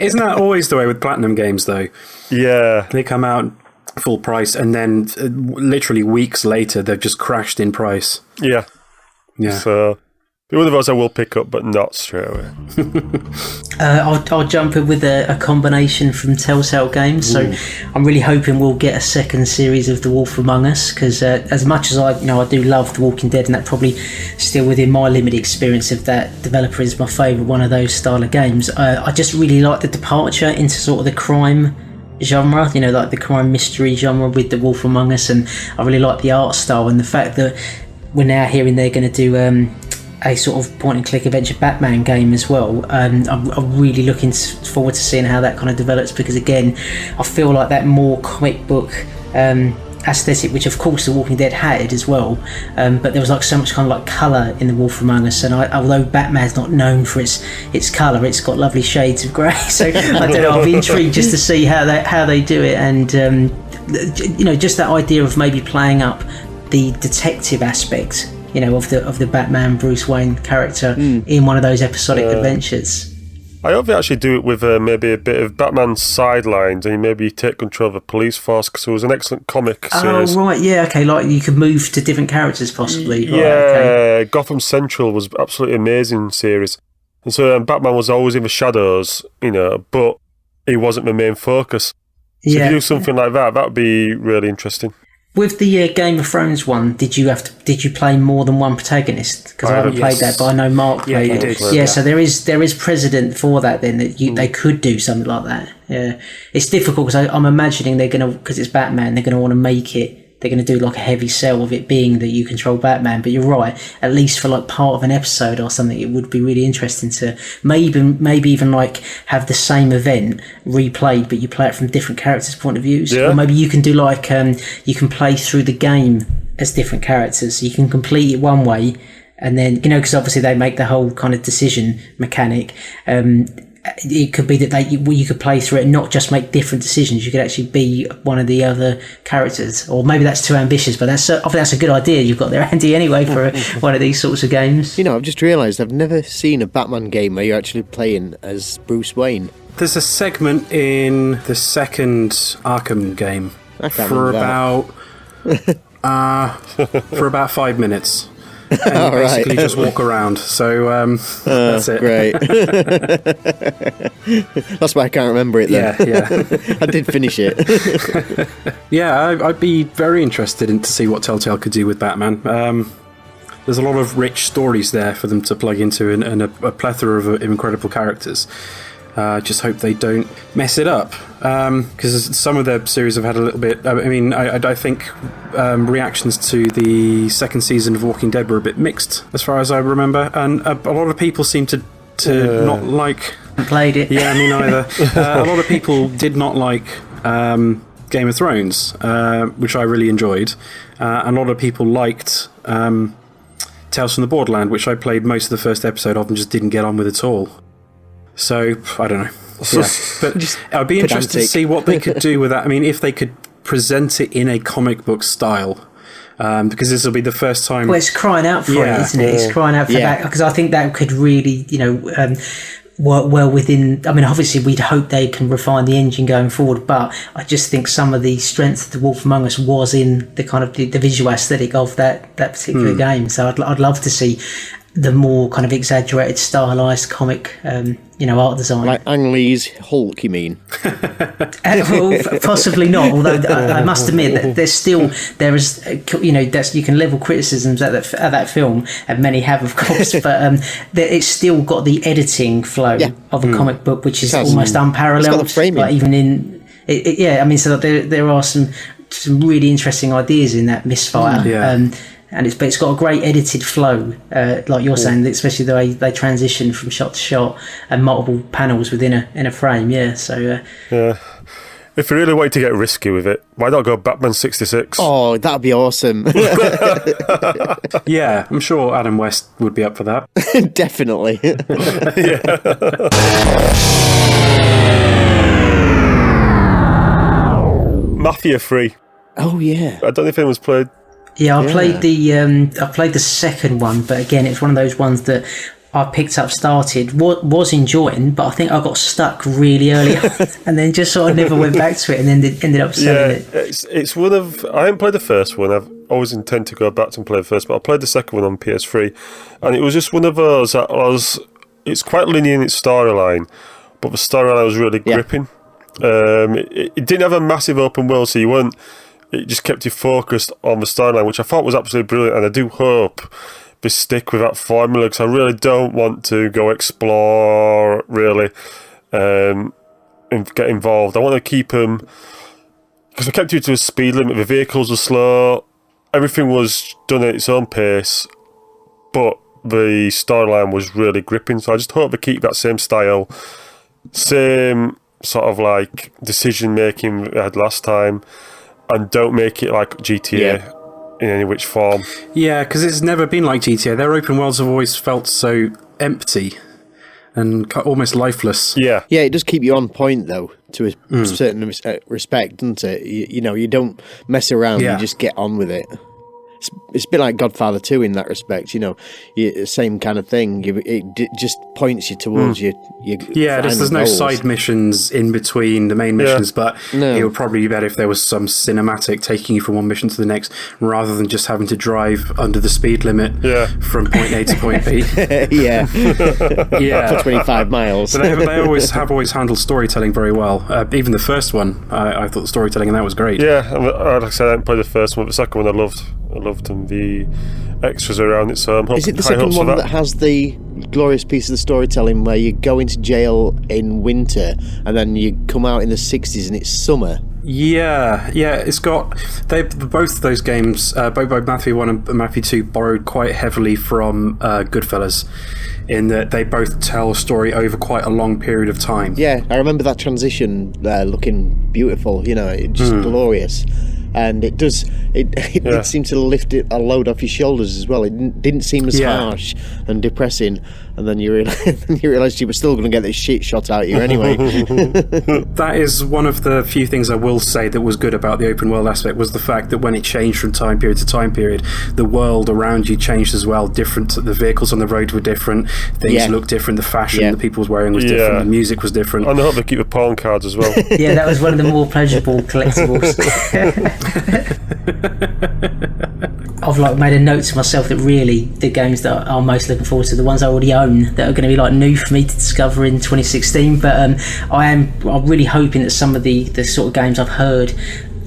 Speaker 2: Isn't that always the way with Platinum games, though?
Speaker 5: Yeah.
Speaker 2: They come out full price, and then literally weeks later, they've just crashed in price.
Speaker 5: Yeah. So, one of those I will pick up, but not straight away.
Speaker 4: I'll jump in with a combination from TellTale Games. So I'm really hoping we'll get a second series of The Wolf Among Us, because as much as I do love The Walking Dead, and that probably still within my limited experience of that developer is my favourite one of those style of games. I just really like the departure into sort of the crime genre, like the crime mystery genre with The Wolf Among Us, and I really like the art style and the fact that we're now hearing they're going to do a sort of point-and-click adventure Batman game as well. I'm really looking forward to seeing how that kind of develops, because again, I feel like that more comic book aesthetic, which of course The Walking Dead had as well, but there was like so much kind of like colour in The Wolf Among Us, and although Batman's not known for its colour, it's got lovely shades of grey, so I don't know, I'll be intrigued just to see how they do it, and just that idea of maybe playing up the detective aspect of the Batman Bruce Wayne character in one of those episodic adventures.
Speaker 5: I hope they actually do it with maybe a bit of Batman's sidelines and maybe take control of a police force, because it was an excellent comic series.
Speaker 4: Oh, right, yeah, okay, like you could move to different characters possibly.
Speaker 5: Yeah,
Speaker 4: okay.
Speaker 5: Gotham Central was absolutely amazing series. And so Batman was always in the shadows, but he wasn't the main focus. So if you do something like that, that would be really interesting.
Speaker 4: With the Game of Thrones one, did you play more than one protagonist? Because I haven't played that, but I know Mark played it.
Speaker 2: Did.
Speaker 4: Yeah, so there is precedent for that. Then that they could do something like that. Yeah, it's difficult because I'm imagining because it's Batman, they're gonna want to make it. They're going to do like a heavy sell of it being that you control Batman. But you're right, at least for like part of an episode or something, it would be really interesting to maybe even like have the same event replayed, but you play it from different characters' point of views.
Speaker 5: Yeah.
Speaker 4: Or maybe you can do like you can play through the game as different characters. You can complete it one way, and then because obviously they make the whole kind of decision mechanic. It could be that you could play through it and not just make different decisions. You could actually be one of the other characters, or maybe that's too ambitious. But I think that's a good idea you've got there, Andy. Anyway, for one of these sorts of games.
Speaker 3: I've just realised I've never seen a Batman game where you're actually playing as Bruce Wayne.
Speaker 2: There's a segment in the second Arkham game for about 5 minutes. And basically just walk around. So that's it.
Speaker 3: Great. That's why I can't remember it then.
Speaker 2: Yeah.
Speaker 3: I did finish it.
Speaker 2: Yeah, I'd be very interested to see what TellTale could do with Batman. There's a lot of rich stories there for them to plug into and a plethora of incredible characters. Just hope they don't mess it up, because some of their series have had a little bit. I think reactions to the second season of Walking Dead were a bit mixed, as far as I remember, and a lot of people seem to not like.
Speaker 4: I played it.
Speaker 2: Yeah, me neither. A lot of people did not like Game of Thrones, which I really enjoyed. And a lot of people liked Tales from the Borderland, which I played most of the first episode of and just didn't get on with at all. So, I don't know. Yeah. But I'd be interested to see what they could do with that. I mean, if they could present it in a comic book style, because this will be the first time...
Speaker 4: Well, it's crying out for it, isn't it? It's crying out for that, because I think that could really, work well within... I mean, obviously, we'd hope they can refine the engine going forward, but I just think some of the strength of The Wolf Among Us was in the kind of the visual aesthetic of that particular game. So I'd love to see the more kind of exaggerated, stylised comic, art design.
Speaker 3: Like Ang Lee's Hulk, you mean?
Speaker 4: Well, possibly not. Although I must admit that there is, you can level criticisms at that film, and many have, of course. But it's still got the editing flow of a comic book, which is almost unparalleled.
Speaker 3: It's got the framing.
Speaker 4: Like even in, so there are some really interesting ideas in that Misfire.
Speaker 2: Yeah.
Speaker 4: But it's got a great edited flow, like you're saying, especially the way they transition from shot to shot and multiple panels within a frame. Yeah, so
Speaker 5: if you really want to get risky with it, why not go Batman 66?
Speaker 3: Oh, that'd be awesome.
Speaker 2: Yeah, I'm sure Adam West would be up for that.
Speaker 3: Definitely.
Speaker 5: Mafia 3.
Speaker 3: Oh yeah.
Speaker 5: I don't know if anyone's played.
Speaker 4: Yeah, I played the second one, but again, it's one of those ones that I picked up, started, was enjoying, but I think I got stuck really early on, and then just sort of never went back to it, and then ended up selling it.
Speaker 5: It's one of... I haven't played the first one. I've always intended to go back and play the first, but I played the second one on PS3, and it was just one of those that was... It's quite linear in its storyline, but the storyline was really gripping. It didn't have a massive open world, so you weren't... It just kept you focused on the storyline, which I thought was absolutely brilliant, and I do hope they stick with that formula, because I really don't want to go explore, really, and get involved. I want to keep them... Because I kept you to a speed limit, the vehicles were slow, everything was done at its own pace, but the storyline was really gripping, so I just hope they keep that same style, same sort of like decision-making they had last time, and don't make it like GTA in any which form. Yeah,
Speaker 2: because it's never been like GTA. Their open worlds have always felt so empty and almost lifeless.
Speaker 3: Yeah, it does keep you on point, though, to a certain respect, doesn't it? You don't mess around, you just get on with it. It's a bit like Godfather 2 in that respect, same kind of thing. It just points you towards your
Speaker 2: there's no side missions in between the main missions, but it would probably be better if there was some cinematic taking you from one mission to the next, rather than just having to drive under the speed limit from point A to point B.
Speaker 3: For 25 miles.
Speaker 2: But they always handled storytelling very well. Even the first one, I thought the storytelling in that was great.
Speaker 5: Yeah, like I said, I didn't play the first one, but the second one I loved, and the extras around it. So I'm hoping.
Speaker 3: Is it the second one that has the glorious piece of the storytelling where you go into jail in winter and then you come out in the 60s and it's summer?
Speaker 2: Yeah, it's got both of those games, both Mafia 1 and Mafia 2, borrowed quite heavily from Goodfellas, in that they both tell a story over quite a long period of time.
Speaker 3: Yeah, I remember that transition looking beautiful, just glorious. And it does. It seemed to lift it a load off your shoulders as well. It didn't seem as harsh and depressing. And then you realised you were still going to get this shit shot out of you anyway.
Speaker 2: That is one of the few things I will say that was good about the open world aspect, was the fact that when it changed from time period to time period, the world around you changed as well. The vehicles on the road were different. Things looked different. The fashion the people was wearing was different. The music was different.
Speaker 5: And I hope they keep the pawn cards as well.
Speaker 4: Yeah, that was one of the more pleasurable collectibles. I've made a note to myself that really the games that I'm most looking forward to, the ones I already own, that are going to be new for me to discover in 2016. But I'm really hoping that some of the sort of games I've heard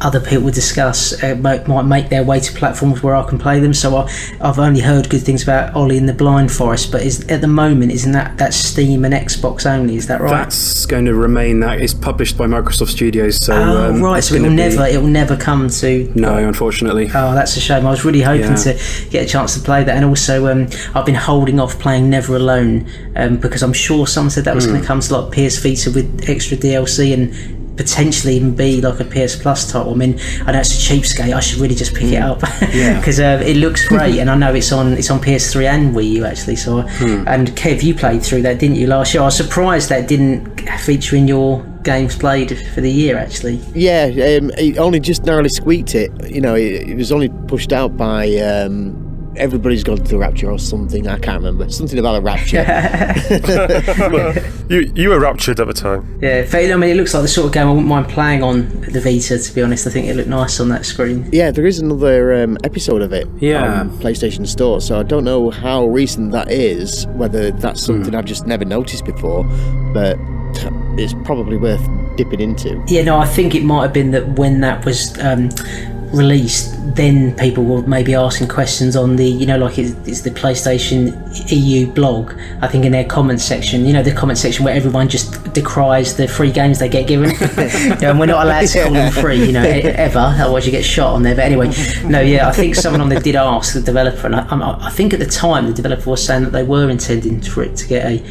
Speaker 4: other people discuss might make their way to platforms where I can play them. So I've only heard good things about Ollie and the Blind Forest, but at the moment isn't that Steam and Xbox only? Is that right?
Speaker 2: That's going to remain that. It's published by Microsoft Studios, so
Speaker 4: right. So it will never come to.
Speaker 2: No, unfortunately.
Speaker 4: Oh, that's a shame. I was really hoping to get a chance to play that, and also I've been holding off playing Never Alone because I'm sure someone said that was going to come to PS Vita with extra DLC and potentially even be a PS Plus title. I mean, I know it's a cheapskate. I should really just pick it up because it looks great, and I know it's on PS3 and Wii U actually. So, and Kev, you played through that, didn't you, last year? I was surprised that didn't feature in your games played for the year actually.
Speaker 3: Yeah, it only just narrowly squeaked it. It was only pushed out by. Everybody's gone to the Rapture or something. I can't remember. Something about a Rapture.
Speaker 5: You were raptured at the time.
Speaker 4: Yeah, I mean, it looks like the sort of game I wouldn't mind playing on the Vita, to be honest. I think it looked nice on that screen.
Speaker 3: Yeah, there is another episode of it on PlayStation Store, so I don't know how recent that is, whether that's something I've just never noticed before, but it's probably worth dipping into.
Speaker 4: Yeah, no, I think it might have been that when that was released, then people were maybe asking questions on the, it's the PlayStation EU blog, I think, in their comments section, the comment section where everyone just decries the free games they get given. And we're not allowed to call them free, ever, otherwise you get shot on there. But anyway, I think someone on there did ask the developer, and I think at the time the developer was saying that they were intending for it to get a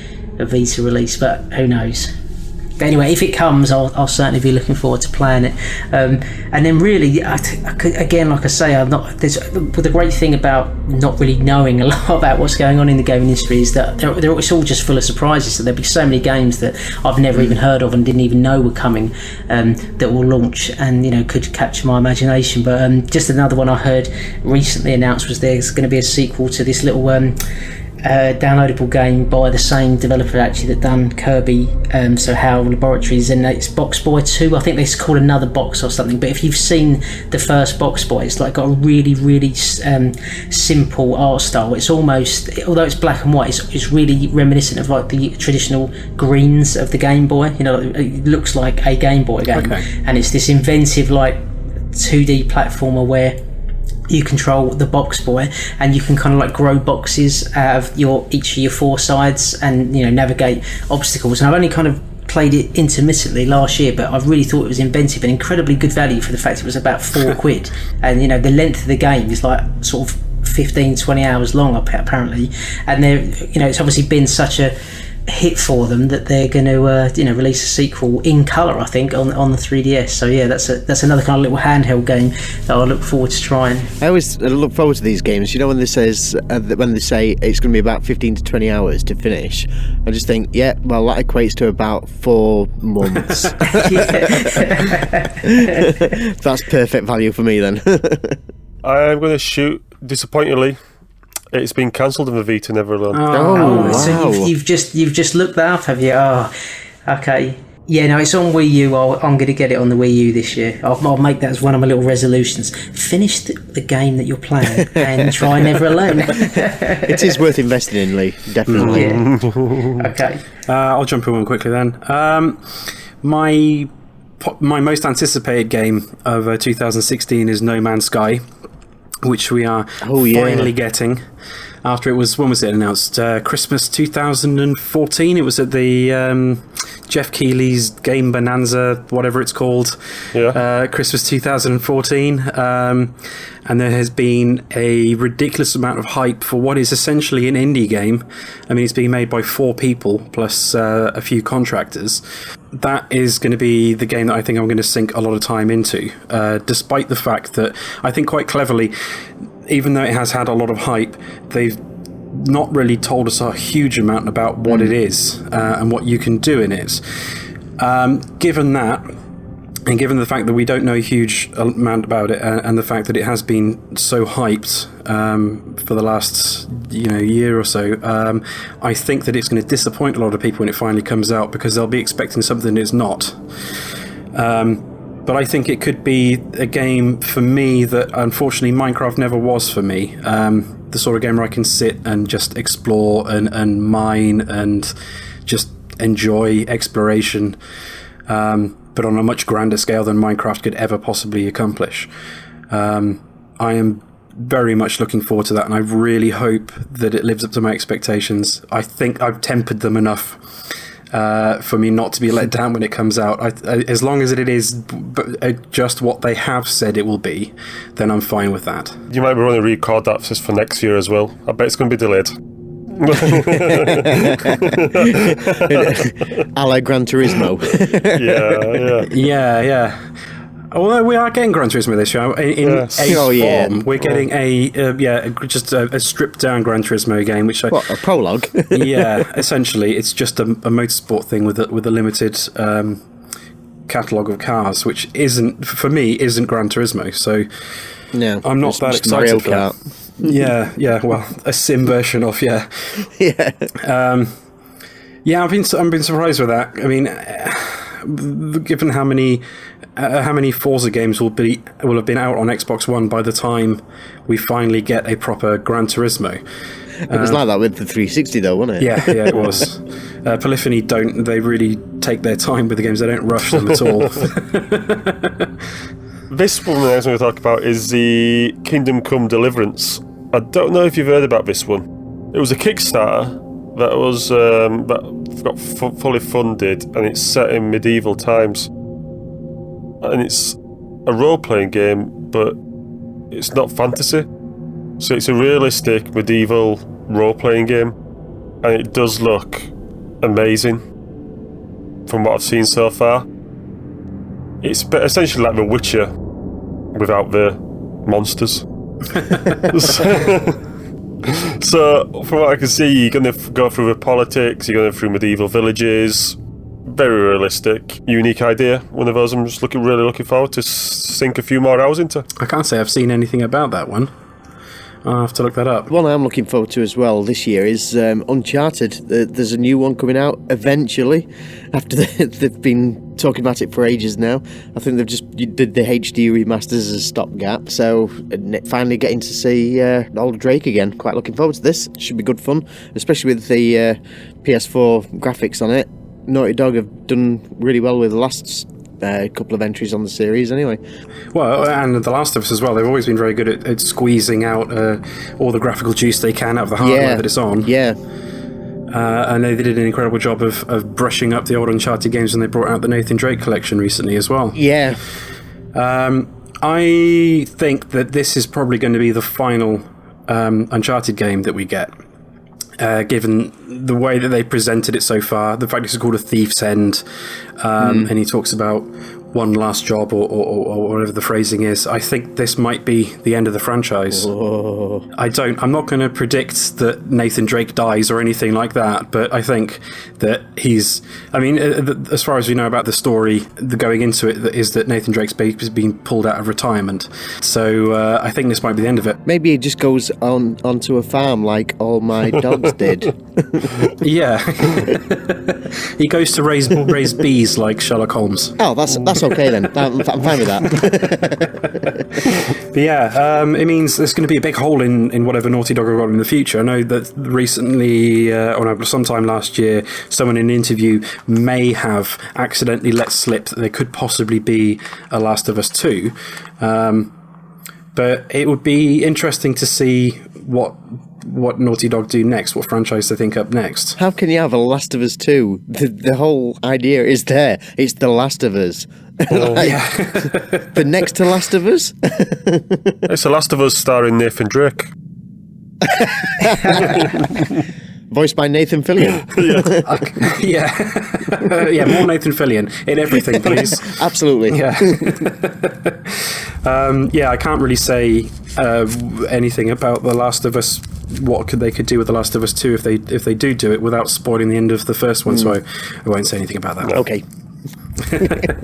Speaker 4: Vita release, but who knows. But anyway, if it comes, I'll certainly be looking forward to playing it. And then really, again, like I say, the great thing about not really knowing a lot about what's going on in the gaming industry is that it's all just full of surprises. So there'll be so many games that I've never even heard of and didn't even know were coming that will launch and could capture my imagination. But just another one I heard recently announced was there's going to be a sequel to this little downloadable game by the same developer actually that done KIRBY, so HAL Laboratories, and it's Box Boy 2. I think it's called Another Box or something, but if you've seen the first Box Boy, it's got a really, really simple art style. It's almost, although it's black and white, it's really reminiscent of the traditional greens of the Game Boy. It looks like a Game Boy game, and it's this inventive 2D platformer where you control the Box Boy and you can kind of grow boxes out of each of your four sides and navigate obstacles. And I've only kind of played it intermittently last year, but I really thought it was inventive and incredibly good value for the fact it was about £4. And the length of the game is sort of 15-20 hours long apparently, and it's obviously been such a hit for them that they're going to release a sequel in colour, I think, on the 3DS. So yeah, that's another kind of little handheld game that I look forward to trying.
Speaker 3: I always look forward to these games. When they say it's going to be about 15 to 20 hours to finish, I just think, that equates to about 4 months. That's perfect value for me then.
Speaker 5: I'm going to shoot disappointingly, it's been cancelled on the Vita, never alone.
Speaker 3: Wow.
Speaker 4: So you've just looked that up, have you? Oh, okay. Yeah, no, it's on Wii U. I'm going to get it on the Wii U this year. I'll make that as one of my little resolutions. Finish the game that you're playing and try Never Alone.
Speaker 3: It is worth investing in, Lee. Definitely.
Speaker 4: Yeah. Okay.
Speaker 2: I'll jump in one quickly then. My most anticipated game of 2016 is No Man's Sky, which we are finally getting. After it was, when was it announced? Christmas 2014. It was at the Jeff Keighley's Game Bonanza, whatever it's called.
Speaker 5: Yeah.
Speaker 2: Christmas 2014. And there has been a ridiculous amount of hype for what is essentially an indie game. I mean, it's being made by 4 people plus a few contractors. That is going to be the game that I think I'm going to sink a lot of time into, despite the fact that I think quite cleverly, even though it has had a lot of hype, they've not really told us a huge amount about what it is and what you can do in it. Given that, and given the fact that we don't know a huge amount about it, and the fact that it has been so hyped for the last year or so, I think that it's going to disappoint a lot of people when it finally comes out, because they'll be expecting something it's not. But I think it could be a game for me that unfortunately Minecraft never was for me. The sort of game where I can sit and just explore and mine and just enjoy exploration, but on a much grander scale than Minecraft could ever possibly accomplish. I am very much looking forward to that, and I really hope that it lives up to my expectations. I think I've tempered them enough for me not to be let down when it comes out. As long as it is just what they have said it will be, then I'm fine with that.
Speaker 5: You might be running a record that just for next year as well. I bet it's going to be delayed.
Speaker 3: A la Gran Turismo.
Speaker 2: Yeah. Although we are getting Gran Turismo this year in form. We're getting a stripped down Gran Turismo game, which
Speaker 3: a prologue?
Speaker 2: Yeah, essentially, it's just a motorsport thing with a limited catalogue of cars, which isn't Gran Turismo. So
Speaker 3: no,
Speaker 2: I'm not that excited for that. Yeah. Well, a sim version of
Speaker 3: yeah.
Speaker 2: I've been surprised with that. I mean, given how many Forza games will have been out on Xbox One by the time we finally get a proper Gran Turismo.
Speaker 3: It was like that with the 360 though, wasn't it?
Speaker 2: Yeah, it was. Polyphony they really take their time with the games. They don't rush them at all.
Speaker 5: This one that I was going to talk about is the Kingdom Come Deliverance. I don't know if you've heard about this one. It was a Kickstarter that was that got fully funded, and it's set in medieval times. And it's a role-playing game, but it's not fantasy. So it's a realistic medieval role-playing game, and it does look amazing from what I've seen so far. It's essentially like The Witcher without the monsters. So from what I can see, you're going to go through the politics, you're going through medieval villages. Very realistic, unique idea. One of those I'm just really looking forward to sink a few more hours into.
Speaker 2: I can't say I've seen anything about that one. I'll have to look that up.
Speaker 3: One I'm looking forward to as well this year is Uncharted. There's a new one coming out eventually, after they've been talking about it for ages now. I think they've just did the HD remasters as a stopgap, so finally getting to see old Drake again. Quite looking forward to this. Should be good fun, especially with the PS4 graphics on it. Naughty Dog have done really well with the last couple of entries on the series anyway.
Speaker 2: Well, and The Last of Us as well. They've always been very good at squeezing out all the graphical juice they can out of the hardware that it's on.
Speaker 3: Yeah.
Speaker 2: And they did an incredible job of brushing up the old Uncharted games, and they brought out the Nathan Drake collection recently as well.
Speaker 3: Yeah.
Speaker 2: I think that this is probably going to be the final Uncharted game that we get. Given the way that they presented it so far, the fact it's called A Thief's End, and he talks about one last job or whatever the phrasing is, I think this might be the end of the franchise.
Speaker 3: Whoa.
Speaker 2: I'm not going to predict that Nathan Drake dies or anything like that, but I think that as far as we know about the story, the going into it is that Nathan Drake's been pulled out of retirement. So I think this might be the end of it.
Speaker 3: Maybe he just goes onto a farm like all my dogs did.
Speaker 2: Yeah. He goes to raise bees like Sherlock Holmes.
Speaker 3: Oh, that's okay then. I'm fine with that.
Speaker 2: But yeah, it means there's going to be a big hole in whatever Naughty Dog have got in the future. I know that recently, sometime last year, someone in an interview may have accidentally let slip that there could possibly be a Last of Us 2. But it would be interesting to see what Naughty Dog do next, what franchise they think up next.
Speaker 3: How can you have a Last of Us 2? The whole idea is there. It's The Last of Us. The next to Last of Us?
Speaker 5: It's The Last of Us starring Nathan Drake.
Speaker 3: Voiced by Nathan Fillion.
Speaker 2: Yeah, more Nathan Fillion in everything, please.
Speaker 3: Absolutely.
Speaker 2: Yeah. I can't really say anything about The Last of Us. What they could do with The Last of Us 2 if they do it without spoiling the end of the first one. So I won't say anything about that.
Speaker 3: Okay.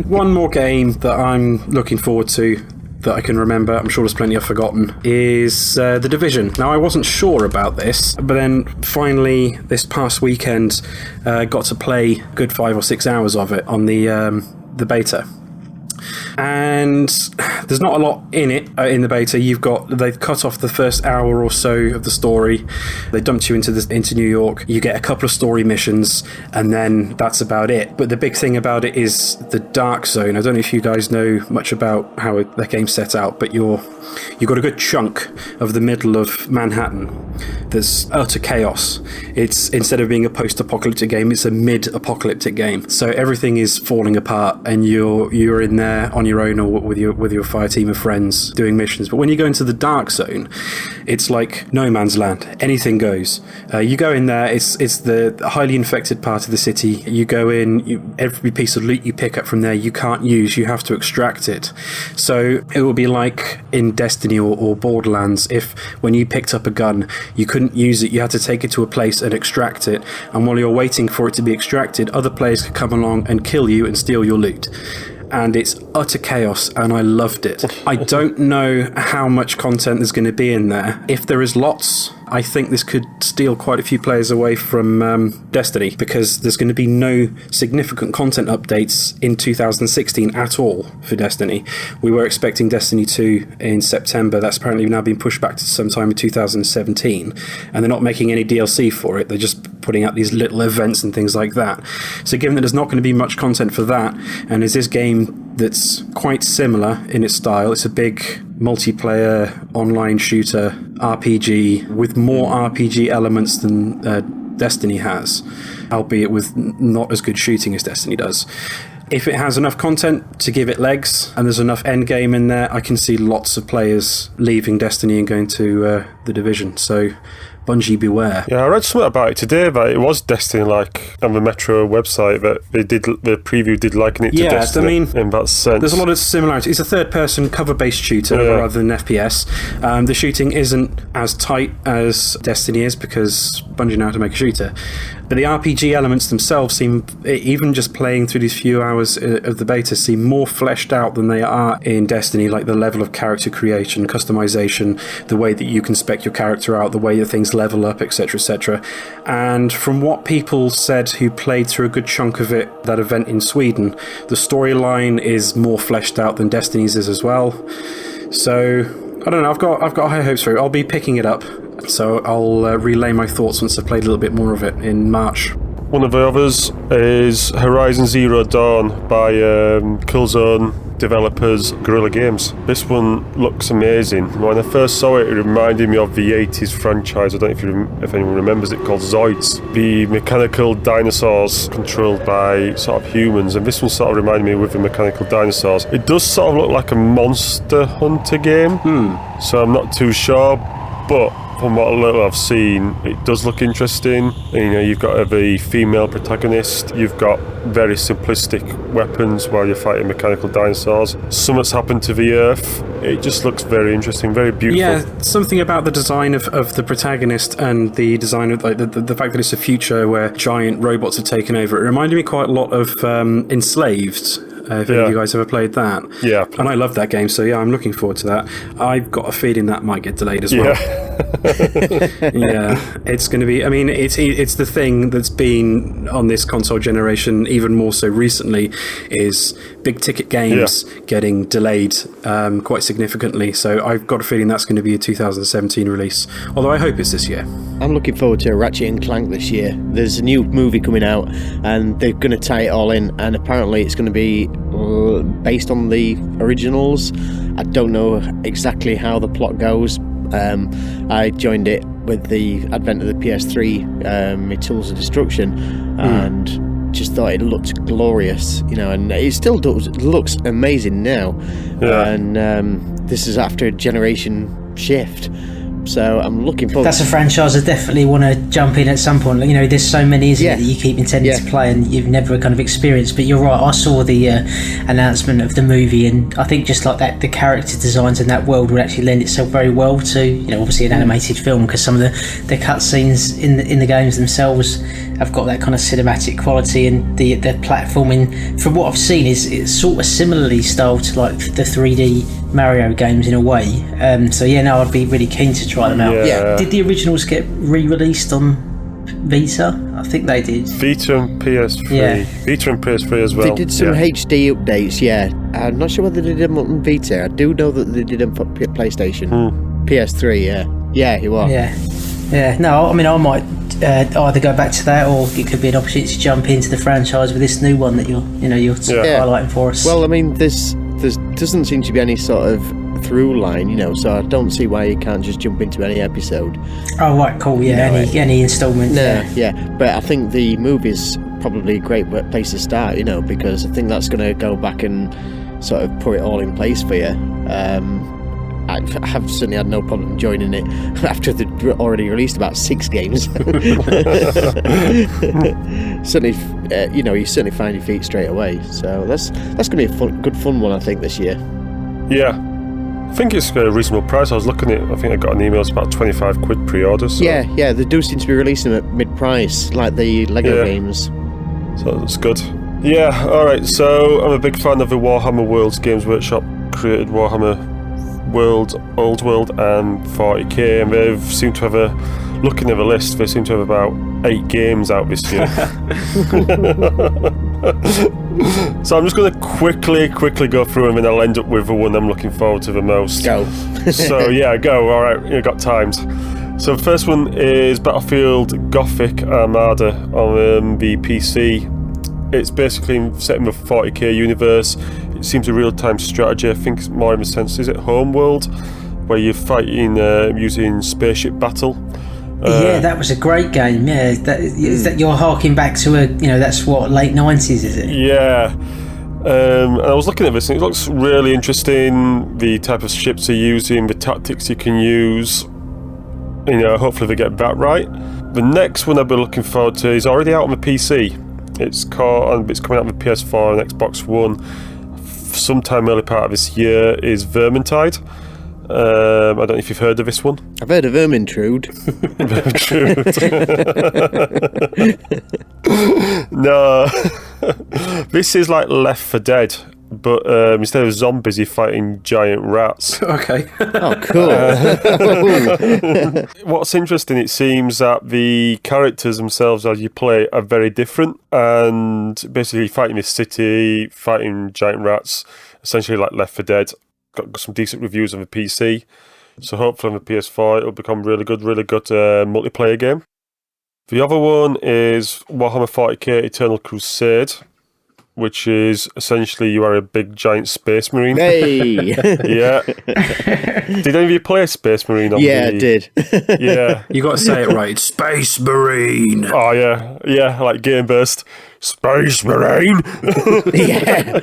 Speaker 2: One more game that I'm looking forward to that I can remember, I'm sure there's plenty I've forgotten, is The Division. Now, I wasn't sure about this, but then finally this past weekend got to play a good 5 or 6 hours of it on the beta. And there's not a lot in it in the beta. They've cut off the first hour or so of the story. They dumped you into New York. You get a couple of story missions, and then that's about it. But the big thing about it is the Dark Zone. I don't know if you guys know much about how the game's set out, but you've got a good chunk of the middle of Manhattan that's utter chaos. It's, instead of being a post-apocalyptic game, it's a mid-apocalyptic game. So everything is falling apart, and you're in there on your own or with your fire team of friends doing missions. But when you go into the Dark Zone, it's like no man's land. Anything goes. You go in there, it's the highly infected part of the city. You go in, every piece of loot you pick up from there you can't use, you have to extract it. So it would be like in Destiny or Borderlands, if when you picked up a gun you couldn't use it, you had to take it to a place and extract it, and while you're waiting for it to be extracted, other players could come along and kill you and steal your loot. And it's utter chaos, and I loved it. I don't know how much content there's going to be in there. If there is lots, I think this could steal quite a few players away from Destiny, because there's going to be no significant content updates in 2016 at all for Destiny. We were expecting Destiny 2 in September. That's apparently now been pushed back to sometime in 2017, and they're not making any DLC for it. They're just putting out these little events and things like that. So given that there's not going to be much content for that, and is this game that's quite similar in its style, it's a big multiplayer online shooter RPG with more RPG elements than Destiny has, albeit with not as good shooting as Destiny does. If it has enough content to give it legs and there's enough endgame in there, I can see lots of players leaving Destiny and going to The Division. So Bungie, beware.
Speaker 5: Yeah, I read something about it today that it was Destiny, like on the Metro website, that the preview did liken it to Destiny.
Speaker 2: I mean,
Speaker 5: in that sense.
Speaker 2: There's a lot of similarities. It's a third-person cover-based shooter rather than FPS. The shooting isn't as tight as Destiny is because Bungie know how to make a shooter. But the RPG elements themselves seem, even just playing through these few hours of the beta, seem more fleshed out than they are in Destiny, like the level of character creation, customization, the way that you can spec your character out, the way that things level up, etc., etc. And from what people said who played through a good chunk of it, that event in Sweden, the storyline is more fleshed out than Destiny's is as well. So I don't know, I've got high hopes for it. I'll be picking it up, so I'll relay my thoughts once I've played a little bit more of it in March.
Speaker 5: One of the others is Horizon Zero Dawn by Killzone developers Guerrilla Games. This one looks amazing. When I first saw it, it reminded me of the 80s franchise. I don't know if anyone remembers it, called Zoids. The mechanical dinosaurs controlled by sort of humans, and this one sort of reminded me with the mechanical dinosaurs. It does sort of look like a Monster Hunter game, so I'm not too sure, but from what little I've seen, it does look interesting. You know, you've got a female protagonist. You've got very simplistic weapons while you're fighting mechanical dinosaurs. Something's happened to the Earth. It just looks very interesting, very beautiful.
Speaker 2: Yeah, something about the design of the protagonist and the design of like the fact that it's a future where giant robots have taken over. It reminded me quite a lot of Enslaved. If any of you guys ever played that.
Speaker 5: Yeah.
Speaker 2: And I love that game, so yeah, I'm looking forward to that. I've got a feeling that might get delayed as well. Yeah, it's going to be, I mean, it's the thing that's been on this console generation even more so recently is big ticket games getting delayed quite significantly. So I've got a feeling that's going to be a 2017 release, although I hope it's this year.
Speaker 3: I'm looking forward to Ratchet and Clank this year. There's a new movie coming out and they're going to tie it all in, and apparently it's going to be based on the originals. I don't know exactly how the plot goes. I joined it with the advent of the PS3, Tools of Destruction, and just thought it looked glorious, you know, and it still looks amazing now. And this is after a generation shift. So I'm looking forward.
Speaker 4: That's a franchise I definitely want to jump in at some point. You know, there's so many, isn't it, that you keep intending to play and you've never kind of experienced. But you're right, I saw the announcement of the movie, and I think just like that, the character designs in that world would actually lend itself very well to, you know, obviously an animated film, because some of the cutscenes in the games themselves have got that kind of cinematic quality, and the platforming, from what I've seen, it's sort of similarly styled to like the 3D Mario games in a way. So yeah, no, I'd be really keen to try them out. Did the originals get re-released on Vita? I think they did.
Speaker 5: Vita and PS3. Vita and PS3 as well.
Speaker 3: They did some HD updates, I'm not sure whether they did them on Vita. I do know that they did them for PlayStation. PS3, yeah, he was.
Speaker 4: Yeah. No, I mean, I might either go back to that, or it could be an opportunity to jump into the franchise with this new one that you're highlighting for us.
Speaker 3: Well, I mean, there doesn't seem to be any sort of through line, you know, so I don't see why you can't just jump into any episode.
Speaker 4: Oh, right, cool, yeah, any instalment.
Speaker 3: But I think the movie's probably a great place to start, you know, because I think that's going to go back and sort of put it all in place for you. I have certainly had no problem joining it after they'd already released about 6 games. Certainly, you certainly find your feet straight away. So that's going to be a good fun one, I think, this year.
Speaker 5: Yeah. I think it's a reasonable price. I was looking at it, I think I got an email, it's about 25 quid pre-order. So.
Speaker 3: Yeah, they do seem to be releasing them at mid-price, like the Lego games. So
Speaker 5: that's good. Yeah, alright, so I'm a big fan of the Warhammer Worlds. Games Workshop created Warhammer World, Old World and 40k, and they seem to have looking at the list, they seem to have about 8 games out this year. So I'm just going to quickly go through them, and I'll end up with the one I'm looking forward to the most.
Speaker 3: Go.
Speaker 5: So yeah, go. Alright, you've got times. So the first one is Battlefield Gothic Armada on the PC. It's basically set in the 40k universe. It seems a real-time strategy. I think it's more in the sense, is it Homeworld, where you're fighting using spaceship battle.
Speaker 4: Yeah, that was a great game. Yeah, that you're harking back to that's what, late 90s, is it?
Speaker 5: Yeah. And I was looking at this, and it looks really interesting. The type of ships they're using, the tactics you can use. You know, hopefully they get that right. The next one I've been looking forward to is already out on the PC. It's coming out on the PS4 and Xbox One sometime early part of this year. Is Vermintide. I don't know if you've heard of this one.
Speaker 3: I've heard of Vermintrude.
Speaker 5: No. This is like Left 4 Dead, but instead of zombies, you're fighting giant rats.
Speaker 2: Okay.
Speaker 3: Oh, cool.
Speaker 5: What's interesting, it seems that the characters themselves as you play are very different, and basically fighting this city, fighting giant rats, essentially like Left 4 Dead. Got some decent reviews on the PC, so hopefully on the PS4 it'll become really good multiplayer game. The other one is Warhammer 40k Eternal Crusade. which is essentially you are a big giant space marine.
Speaker 3: Hey!
Speaker 5: Yeah. Did any of you play Space Marine?
Speaker 3: I did.
Speaker 5: Yeah.
Speaker 2: You got to say it right. Space Marine.
Speaker 5: Oh, yeah. Yeah, like Game Burst. Space Marine.
Speaker 3: Yeah.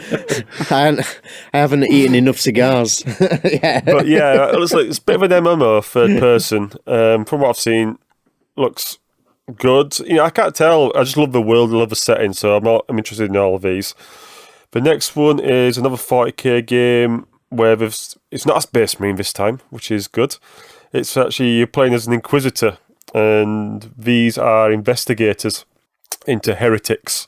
Speaker 3: I haven't eaten enough cigars. Yeah.
Speaker 5: But yeah, it looks like it's a bit of an MMO, third person. From what I've seen, looks good. You know, I can't tell. I just love the world, I love the setting, so I'm interested in all of these. The next one is another 40k game where it's not a Space Marine this time, which is good. It's actually you're playing as an Inquisitor, and these are investigators into heretics.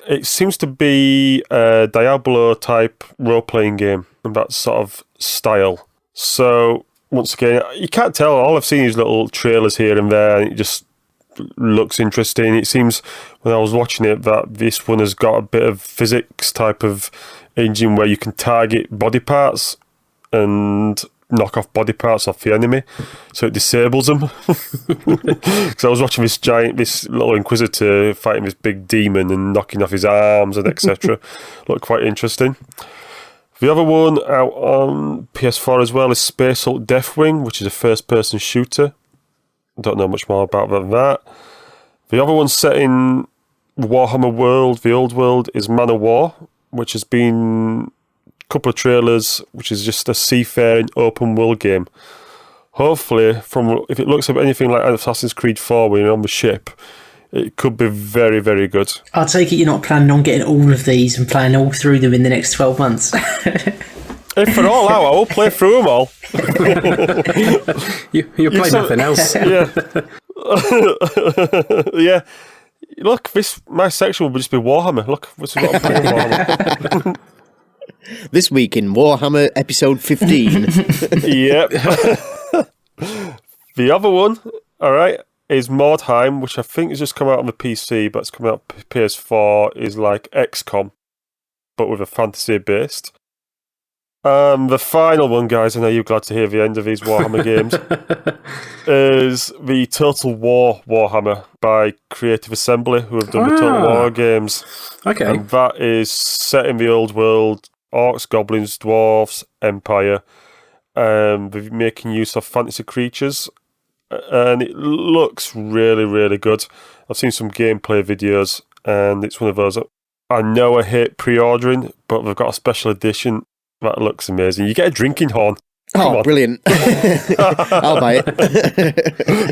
Speaker 5: It seems to be a Diablo type role-playing game in that sort of style. So once again, you can't tell. All I've seen is little trailers here and there, and it just looks interesting. It seems when I was watching it that this one has got a bit of physics type of engine where you can target body parts and knock off body parts off the enemy, so it disables them. Because I was watching this little Inquisitor fighting this big demon and knocking off his arms and etc. Looked quite interesting. The other one out on PS4 as well is Space Hulk Deathwing, which is a first-person shooter. Don't know much more about than that. The other one set in Warhammer world, the old world, is Man of War, which has been a couple of trailers, which is just a seafaring open world game. Hopefully, if it looks anything like Assassin's Creed 4 when you're on the ship, it could be very, very good.
Speaker 4: I'll take it you're not planning on getting all of these and playing all through them in the next 12 months.
Speaker 5: If they're all out, I will play through them all.
Speaker 2: You'll play nothing else.
Speaker 5: Yeah. Yeah. Look, my section will just be Warhammer. Look, this is what I'm playing Warhammer.
Speaker 3: This week in Warhammer episode 15.
Speaker 5: Yep. The other one, all right, is Mordheim, which I think has just come out on the PC, but it's come out on PS4, is like XCOM, but with a fantasy based. The final one, guys, I know you're glad to hear the end of these Warhammer games, is the Total War Warhammer by Creative Assembly, who have done the Total War games.
Speaker 2: Okay.
Speaker 5: And that is set in the old world, orcs, goblins, dwarves, empire. They're making use of fantasy creatures, and it looks really, really good. I've seen some gameplay videos, and it's one of those I know I hate pre-ordering, but they've got a special edition that looks amazing. You get a drinking horn.
Speaker 3: Oh, brilliant. I'll buy it.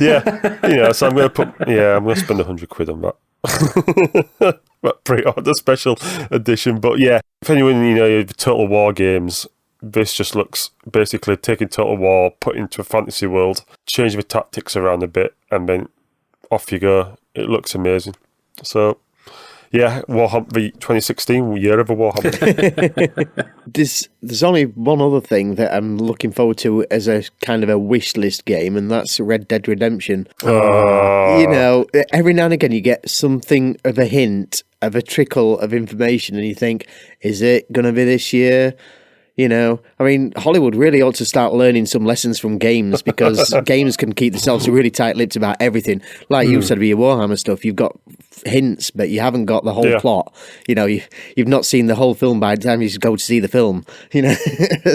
Speaker 5: Yeah. So I'm going to spend £100 on that. That pre-order special edition. But yeah, if anyone, the Total War games, this just looks basically taking Total War, put into a fantasy world, changing the tactics around a bit, and then off you go. It looks amazing. So yeah, Warhammer, the 2016 year of a Warhammer.
Speaker 3: There's only one other thing that I'm looking forward to as a kind of a wish list game, and that's Red Dead Redemption. Every now and again you get something of a hint, of a trickle of information, and you think, is it going to be this year? Hollywood really ought to start learning some lessons from games, because games can keep themselves really tight-lipped about everything. Like you said with your Warhammer stuff, you've got hints, but you haven't got the whole plot. You've not seen the whole film by the time you go to see the film.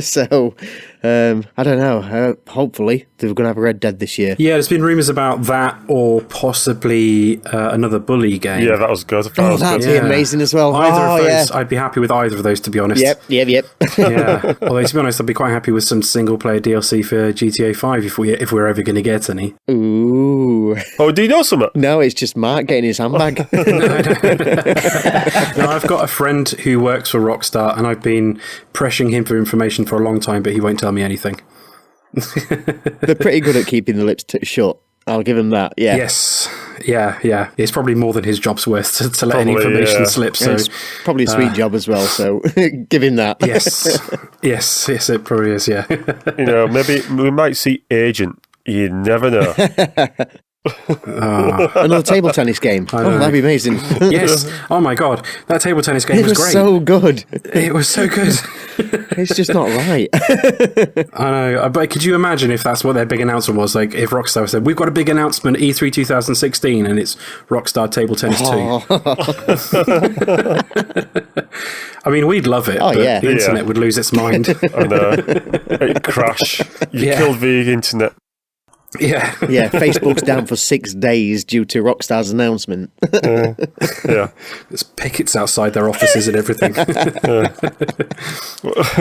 Speaker 3: So I don't know. Hopefully they're going to have a Red Dead this year.
Speaker 2: Yeah, there's been rumours about that, or possibly another Bully game.
Speaker 5: Yeah, that was good.
Speaker 3: That'd be amazing as well.
Speaker 2: Either of those, I'd be happy with either of those, to be honest.
Speaker 3: Yep.
Speaker 2: Yeah. Although, to be honest, I'd be quite happy with some single-player DLC for GTA 5 if we're ever going to get any.
Speaker 3: Ooh.
Speaker 5: Oh, do you know something?
Speaker 3: No, it's just Mark getting his handbag.
Speaker 2: No, I've got a friend who works for Rockstar, and I've been pressuring him for information for a long time, but he won't tell me anything.
Speaker 3: They're pretty good at keeping the lips shut. I'll give him that, yeah.
Speaker 2: Yes, yeah. It's probably more than his job's worth to let any information slip. So
Speaker 3: it's probably a sweet job as well, so give him that.
Speaker 2: Yes, it probably is, yeah.
Speaker 5: Maybe we might see Agent. You never know.
Speaker 3: Another table tennis game. Oh, that'd be amazing.
Speaker 2: Yes. Oh my God, that table tennis game was great.
Speaker 3: So good.
Speaker 2: It was so good.
Speaker 3: It's just not right.
Speaker 2: I know, but could you imagine if that's what their big announcement was? Like if Rockstar said, "We've got a big announcement, E3 2016, and it's Rockstar Table Tennis 2." I mean, we'd love it, but the internet would lose its mind.
Speaker 5: I know. It'd crash. You killed the internet.
Speaker 2: Yeah.
Speaker 3: Yeah, Facebook's down for 6 days due to Rockstar's announcement.
Speaker 5: Yeah.
Speaker 2: There's pickets outside their offices and everything.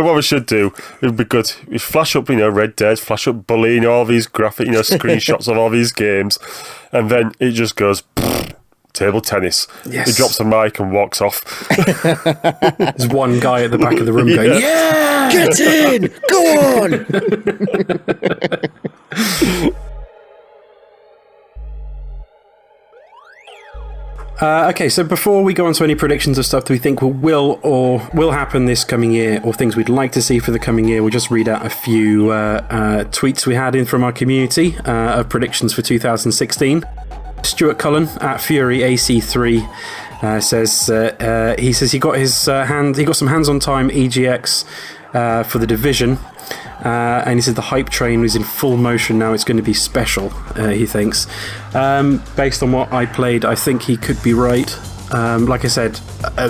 Speaker 5: What we should do, it would be good, we flash up, Red Dead, flash up Bully, all these graphic, screenshots of all these games, and then it just goes, table tennis.
Speaker 2: Yes.
Speaker 5: He drops the mic and walks off.
Speaker 2: There's one guy at the back of the room going, "Yeah!
Speaker 3: Get in! Go on!"
Speaker 2: Okay, so before we go on to any predictions of stuff that we think will happen this coming year, or things we'd like to see for the coming year, we'll just read out a few tweets we had in from our community of predictions for 2016. Stuart Cullen at Fury AC3 says he got some hands-on time EGX for the Division. And he said the hype train was in full motion now. It's going to be special, he thinks. Based on what I played, I think he could be right. Like I said,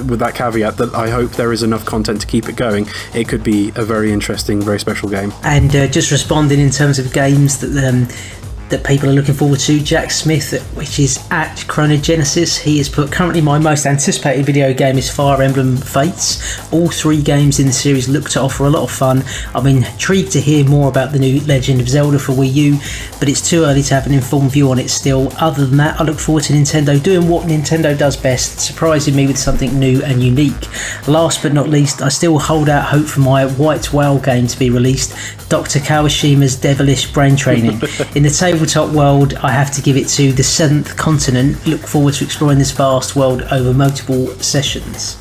Speaker 2: with that caveat that I hope there is enough content to keep it going, it could be a very interesting, very special game.
Speaker 4: And just responding in terms of games that people are looking forward to, Jack Smith, which is at Chronogenesis, he has put, currently my most anticipated video game is Fire Emblem Fates. All 3 games in the series look to offer a lot of fun. I'm intrigued to hear more about the new Legend of Zelda for Wii U, but it's too early to have an informed view on it still. Other than that, I look forward to Nintendo doing what Nintendo does best, surprising me with something new and unique. Last but not least, I still hold out hope for my White Whale game to be released, Dr. Kawashima's devilish brain training. In the tabletop world, I have to give it to the 7th Continent. Look forward to exploring this vast world over multiple sessions.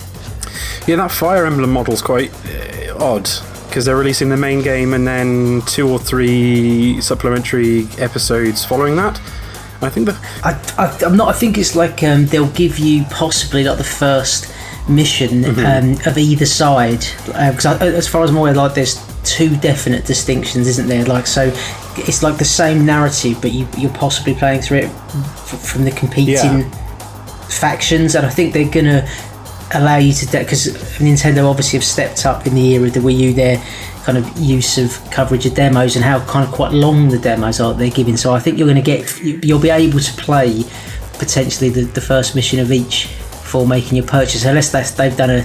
Speaker 2: Yeah, that Fire Emblem model's quite odd, because they're releasing the main game and then 2 or 3 supplementary episodes following that. I think
Speaker 4: I think it's like they'll give you possibly like the first mission of either side, because as far as I'm aware, like there's 2 definite distinctions, isn't there? Like, so it's like the same narrative, but you're possibly playing through it from the competing factions, and I think they're gonna allow you to, because Nintendo obviously have stepped up in the era of the Wii U their kind of use of coverage of demos and how kind of quite long the demos are they're giving. So I think you'll be able to play potentially the first mission of each for making your purchase, unless they've done a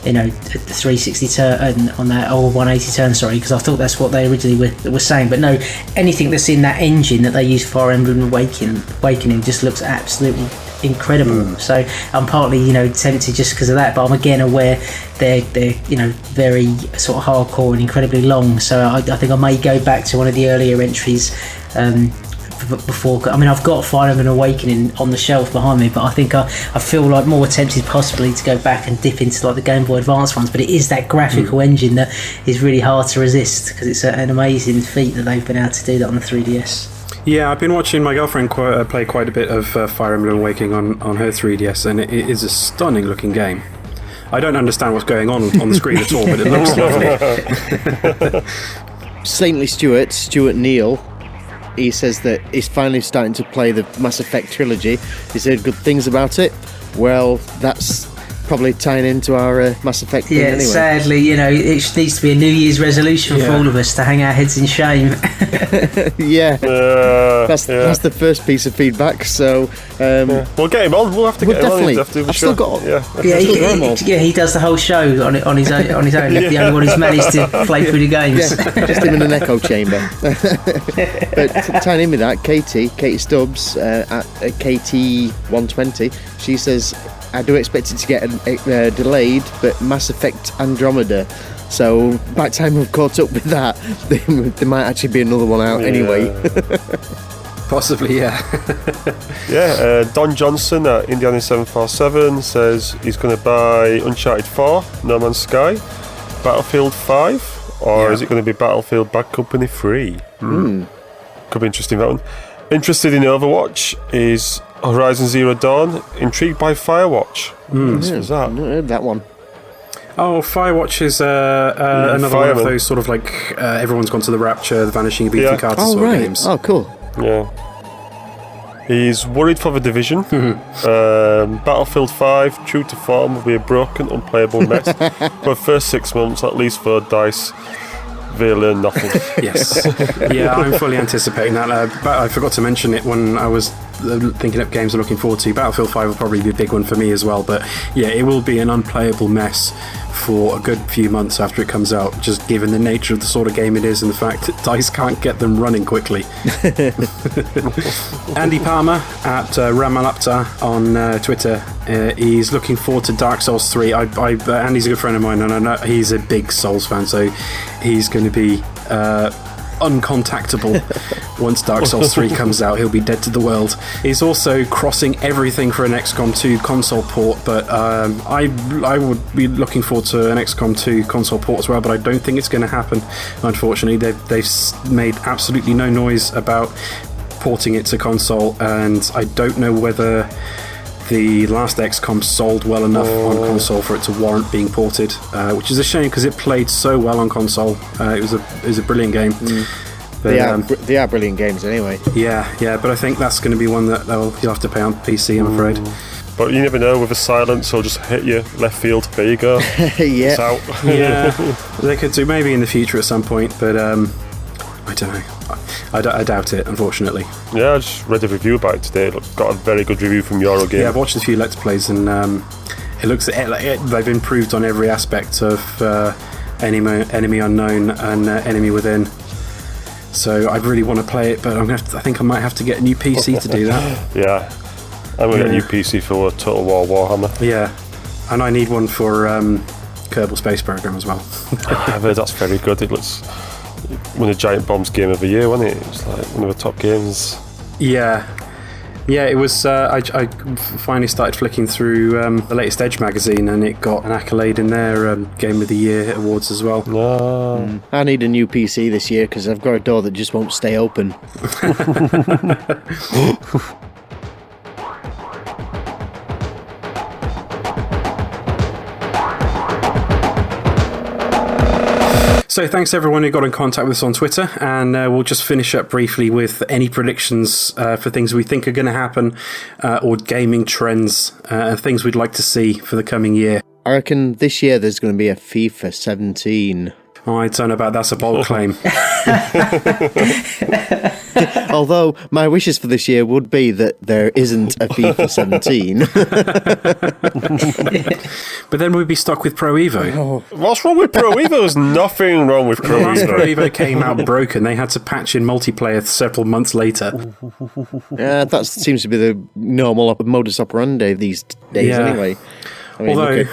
Speaker 4: 360 turn on that, or 180 turn, sorry, because I thought that's what they originally were saying. But no, anything that's in that engine that they use for Fire Emblem Awakening just looks absolutely incredible. So I'm partly tempted just because of that, but I'm again aware they're very sort of hardcore and incredibly long. So I think I may go back to one of the earlier entries before. I mean, I've got Fire Emblem Awakening on the shelf behind me, but I think I feel like more tempted possibly to go back and dip into like the Game Boy Advance ones. But it is that graphical engine that is really hard to resist, because it's an amazing feat that they've been able to do that on the 3DS.
Speaker 2: Yeah, I've been watching my girlfriend play quite a bit of Fire Emblem Awakening on her 3DS, and it is a stunning looking game. I don't understand what's going on the screen at all, but it looks lovely.
Speaker 3: Saintly Stuart Neal, he says that he's finally starting to play the Mass Effect trilogy. He's heard good things about it. Well, that's probably tying into our Mass Effect thing anyway.
Speaker 4: Sadly, it needs to be a New Year's resolution for all of us to hang our heads in shame.
Speaker 3: That's the first piece of feedback. So
Speaker 5: we'll get him on. We'll have to get him on after the show.
Speaker 4: He does the whole show on his own. The only one who's managed to play through the games.
Speaker 3: Just him in an echo chamber. But tying in with that, Katie Stubbs at KT120, she says, I do expect it to get delayed, but Mass Effect Andromeda. So by the time we've caught up with that, there might actually be another one out anyway.
Speaker 2: Possibly, yeah.
Speaker 5: Don Johnson at Indiana747 says he's going to buy Uncharted 4, No Man's Sky, Battlefield 5, or is it going to be Battlefield Bad Company 3? Could be interesting, that one. Interested in Overwatch is Horizon Zero Dawn. Intrigued by Firewatch. What was that?
Speaker 3: I've not heard that one.
Speaker 2: Oh, Firewatch is another one of those sort of like everyone's gone to the Rapture, the Vanishing of Ethan Carter sort of games.
Speaker 3: Oh, cool.
Speaker 5: Yeah. He's worried for the Division. Battlefield 5, true to form, will be a broken, unplayable mess. For the first 6 months, at least for DICE, they learn nothing.
Speaker 2: Yes. Yeah, I'm fully anticipating that. But I forgot to mention it when I was thinking up games I'm looking forward to. Battlefield 5 will probably be a big one for me as well. But yeah, it will be an unplayable mess for a good few months after it comes out, just given the nature of the sort of game it is and the fact that DICE can't get them running quickly. Andy Palmer at Ramalapta on Twitter, he's looking forward to Dark Souls 3. Andy's a good friend of mine, and I know he's a big Souls fan, so he's going to be uncontactable once Dark Souls 3 comes out. He'll be dead to the world. He's also crossing everything for an XCOM 2 console port, but I would be looking forward to an XCOM 2 console port as well, but I don't think it's going to happen, unfortunately. They've made absolutely no noise about porting it to console, and I don't know whether the last XCOM sold well enough on console for it to warrant being ported, which is a shame because it played so well on console. It was a brilliant game. But,
Speaker 3: they are brilliant games anyway.
Speaker 2: Yeah, but I think that's going to be one that you'll have to pay on PC, I'm afraid.
Speaker 5: But you never know, with a silence, it'll just hit you left field. There you go.
Speaker 3: Yeah.
Speaker 5: It's out.
Speaker 2: Yeah, they could do maybe in the future at some point, but I don't know. I doubt it, unfortunately.
Speaker 5: Yeah, I just read a review about it today. Got a very good review from Eurogame.
Speaker 2: Yeah, I've watched a few Let's Plays, and it looks they've improved on every aspect of Enemy Unknown and Enemy Within. So I'd really want to play it, but I think I might have to get a new PC to do that.
Speaker 5: Yeah, I'm going to get a new PC for Total War Warhammer.
Speaker 2: Yeah, and I need one for Kerbal Space Program as well.
Speaker 5: I've heard that's very good. It looks... Won a Giant Bombs Game of the Year, wasn't it? It was like one of the top games.
Speaker 2: Yeah, it was. I finally started flicking through the latest Edge magazine, and it got an accolade in their Game of the Year awards as well.
Speaker 3: I need a new PC this year because I've got a door that just won't stay open.
Speaker 2: So thanks to everyone who got in contact with us on Twitter, and we'll just finish up briefly with any predictions for things we think are going to happen, or gaming trends, things we'd like to see for the coming year.
Speaker 3: I reckon this year there's going to be a FIFA 17.
Speaker 2: Oh, I don't know about that's a bold claim.
Speaker 3: Although my wishes for this year would be that there isn't a FIFA 17.
Speaker 2: But then we'd be stuck with Pro Evo.
Speaker 5: What's wrong with Pro Evo? There's nothing wrong with Pro
Speaker 2: Last
Speaker 5: Evo.
Speaker 2: Pro Evo came out broken. They had to patch in multiplayer several months later.
Speaker 3: That seems to be the normal modus operandi these days anyway. I mean,
Speaker 2: although...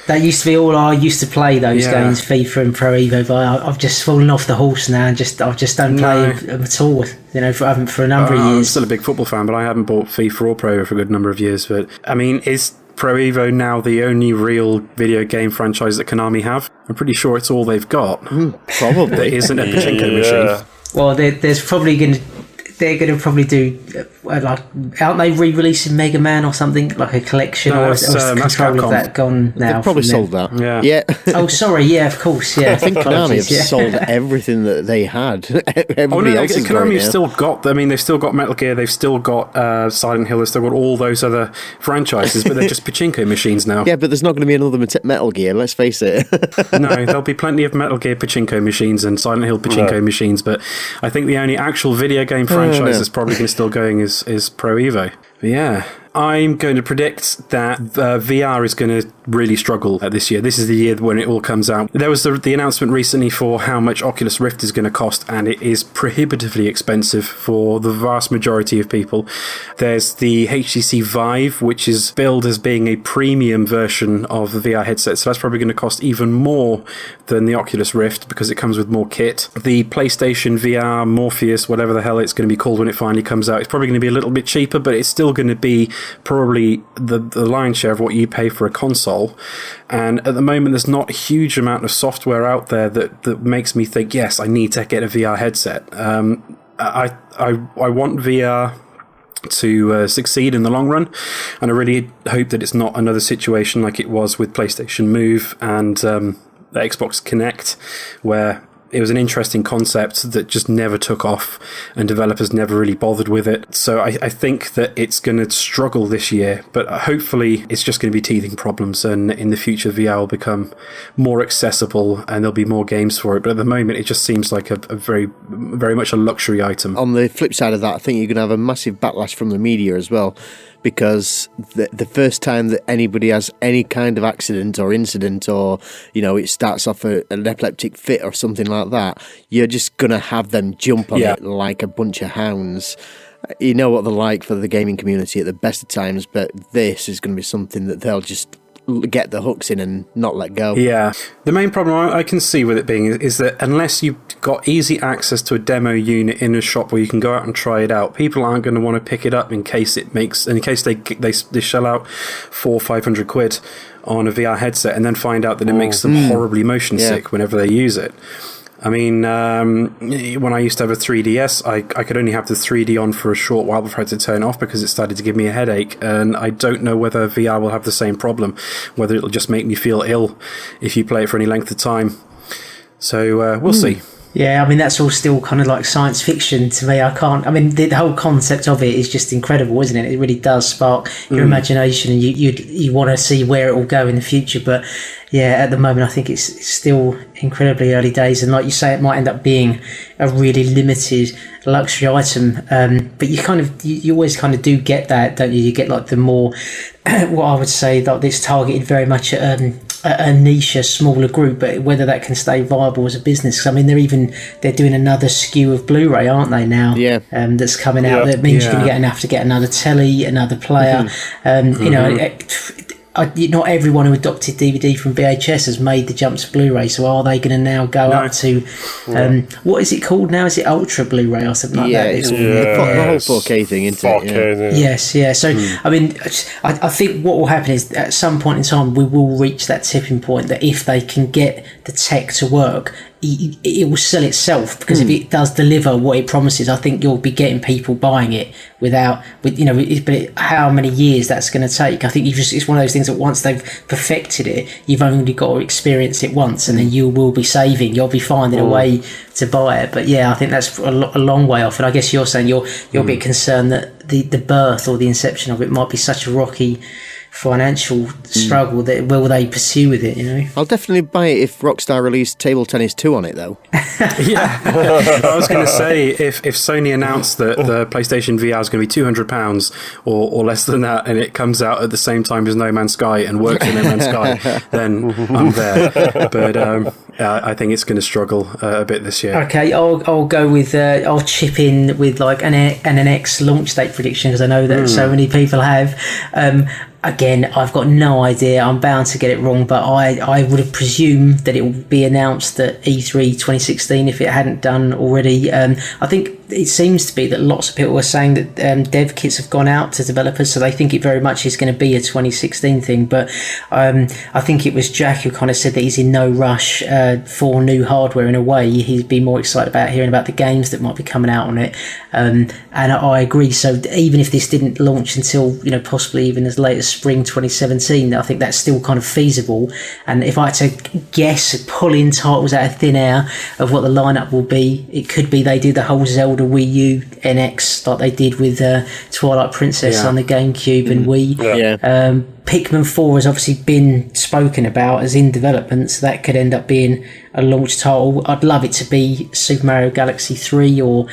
Speaker 4: That used to be all I used to play, those games, FIFA and Pro Evo, but I've just fallen off the horse now and I just don't play them at all, for a number of years.
Speaker 2: I'm still a big football fan, but I haven't bought FIFA or Pro Evo for a good number of years. But, I mean, is Pro Evo now the only real video game franchise that Konami have? I'm pretty sure it's all they've got.
Speaker 3: Probably.
Speaker 2: There isn't a pachinko machine.
Speaker 4: Well, there's probably going to... They're going to probably do, aren't they re-releasing Mega Man or something, like a collection?
Speaker 2: No,
Speaker 4: or is control of that gone now?
Speaker 3: They've probably sold that.
Speaker 2: Yeah.
Speaker 4: Oh, sorry, yeah, of course, yeah.
Speaker 3: I think Konami have sold everything that they had. Everybody else is
Speaker 2: Konami's still got, I mean, they've still got Metal Gear, they've still got Silent Hill, they've still got all those other franchises, but they're just pachinko machines now.
Speaker 3: Yeah, but there's not going to be another Metal Gear, let's face it.
Speaker 2: No, there'll be plenty of Metal Gear pachinko machines and Silent Hill pachinko machines, but I think the only actual video game franchise that's probably still going is Pro Evo. But yeah, I'm going to predict that VR is going to really struggle this year. This is the year when it all comes out. There was the announcement recently for how much Oculus Rift is going to cost, and it is prohibitively expensive for the vast majority of people. There's the HTC Vive, which is billed as being a premium version of the VR headset, so that's probably going to cost even more than the Oculus Rift because it comes with more kit. The PlayStation VR Morpheus, whatever the hell it's going to be called when it finally comes out, it's probably going to be a little bit cheaper, but it's still going to be probably the lion's share of what you pay for a console. And at the moment there's not a huge amount of software out there that makes me think, yes, I need to get a VR headset. I want VR to succeed in the long run, and I really hope that it's not another situation like it was with PlayStation Move and the Xbox Kinect, where it was an interesting concept that just never took off and developers never really bothered with it. So I think that it's going to struggle this year, but hopefully it's just going to be teething problems, and in the future VR will become more accessible and there'll be more games for it. But at the moment it just seems like a very, very much a luxury item.
Speaker 3: On the flip side of that, I think you're going to have a massive backlash from the media as well, because the first time that anybody has any kind of accident or incident, or, you know, it starts off an epileptic fit or something like that, you're just going to have them jump on it like a bunch of hounds. You know what they're like for the gaming community at the best of times, but this is going to be something that they'll just get the hooks in and not let go.
Speaker 2: Yeah. The main problem I can see with it being is that unless you've got easy access to a demo unit in a shop where you can go out and try it out, people aren't going to want to pick it up in case they shell out 400 or 500 quid on a VR headset and then find out that it makes them horribly motion sick whenever they use it. I mean, when I used to have a 3DS, I could only have the 3D on for a short while before I had to turn it off because it started to give me a headache. And I don't know whether VR will have the same problem, whether it'll just make me feel ill if you play it for any length of time. So we'll see.
Speaker 4: Yeah, I mean, that's all still kind of like science fiction to me. The whole concept of it is just incredible, isn't it? It really does spark your imagination, and you want to see where it will go in the future. But yeah, at the moment, I think it's still incredibly early days. And like you say, it might end up being a really limited luxury item. But you always kind of do get that, don't you? You get like the more, what I would say, like it's targeted very much at a niche, a smaller group, but whether that can stay viable as a business. 'Cause I mean, they're doing another SKU of Blu-ray, aren't they now? Yeah. That's coming out. That means you're going to have to get another telly, another player. You know, not everyone who adopted DVD from VHS has made the jump to Blu-ray. So are they going to now go up to what is it called now? Is it Ultra Blu-ray or something like that?
Speaker 3: It's the whole 4K thing, isn't it?
Speaker 5: 4K,
Speaker 4: Yes, yeah. So I mean, I think what will happen is at some point in time we will reach that tipping point that if they can get the tech to work, it will sell itself, because if it does deliver what it promises, I think you'll be getting people buying it but how many years that's going to take, I think it's one of those things that once they've perfected it, you've only got to experience it once, and then you will be you'll be finding a way to buy it. But yeah, I think that's a long way off, and I guess you're saying you're a bit concerned that the birth or the inception of it might be such a rocky financial struggle that will they pursue with it, you know?
Speaker 3: I'll definitely buy it if Rockstar released Table Tennis 2 on it, though.
Speaker 2: Yeah. I was going to say, if Sony announced that the PlayStation VR is going to be £200 or less than that, and it comes out at the same time as No Man's Sky and works in No Man's Sky, then I'm there. But I think it's going to struggle a bit this year.
Speaker 4: Okay, I'll go with I'll chip in with like an NX launch date prediction, because I know that so many people have. Again, I've got no idea. I'm bound to get it wrong, but I would have presumed that it would be announced at E3 2016 if it hadn't done already. I think it seems to be that lots of people were saying that dev kits have gone out to developers, so they think it very much is going to be a 2016 thing. But I think it was Jack who kind of said that he's in no rush for new hardware. In a way, he'd be more excited about hearing about the games that might be coming out on it. And I agree. So even if this didn't launch until possibly even as late as spring 2017, I think that's still kind of feasible. And if I had to guess, pull in titles out of thin air of what the lineup will be, it could be they do the whole Zelda Wii U NX like they did with Twilight Princess on the GameCube and Wii. Pikmin 4 has obviously been spoken about as in development, so that could end up being a launch title. I'd love it to be Super Mario Galaxy 3 or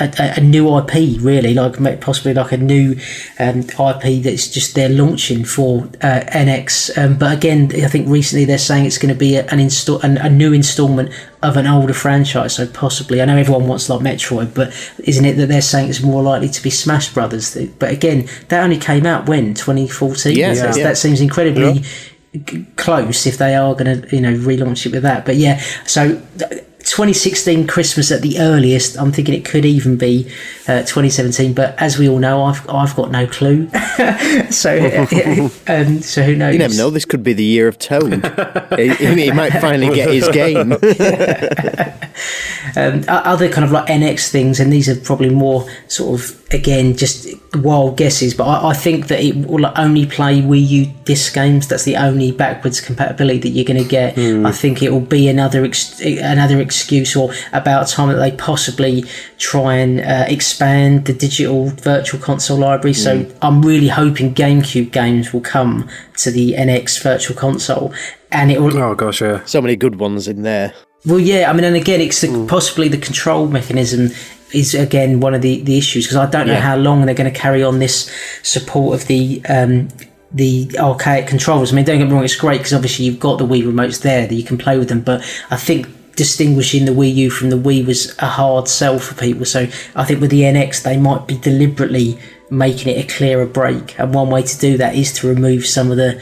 Speaker 4: a new IP, really, like possibly like a new IP that's just they're launching for NX. But again, I think recently they're saying it's going to be a new installment of an older franchise. So possibly, I know everyone wants like Metroid, but isn't it that they're saying it's more likely to be Smash Brothers? But again, that only came out when 2014. That seems incredibly close if they are going to relaunch it with that. But yeah, so 2016 Christmas at the earliest. I'm thinking it could even be 2017, but as we all know, I've got no clue. So who knows?
Speaker 3: You never know. This could be the year of Toad. he might finally get his game.
Speaker 4: Other kind of like NX things, and these are probably more sort of, again, just wild guesses, but I think that it will only play Wii U disc games. That's the only backwards compatibility that you're going to get. I think it will be another excuse, or about time that they possibly try and expand the digital virtual console library. So I'm really hoping GameCube games will come to the NX virtual console, and it will...
Speaker 2: Oh gosh, yeah.
Speaker 3: So many good ones in there.
Speaker 4: Well, yeah, I mean, and again, it's possibly the control mechanism is, again, one of the issues, because I don't know how long they're going to carry on this support of the archaic controls. I mean, don't get me wrong, it's great because obviously you've got the Wii remotes there that you can play with them, but I think distinguishing the Wii U from the Wii was a hard sell for people. So I think with the NX, they might be deliberately making it a clearer break, and one way to do that is to remove some of the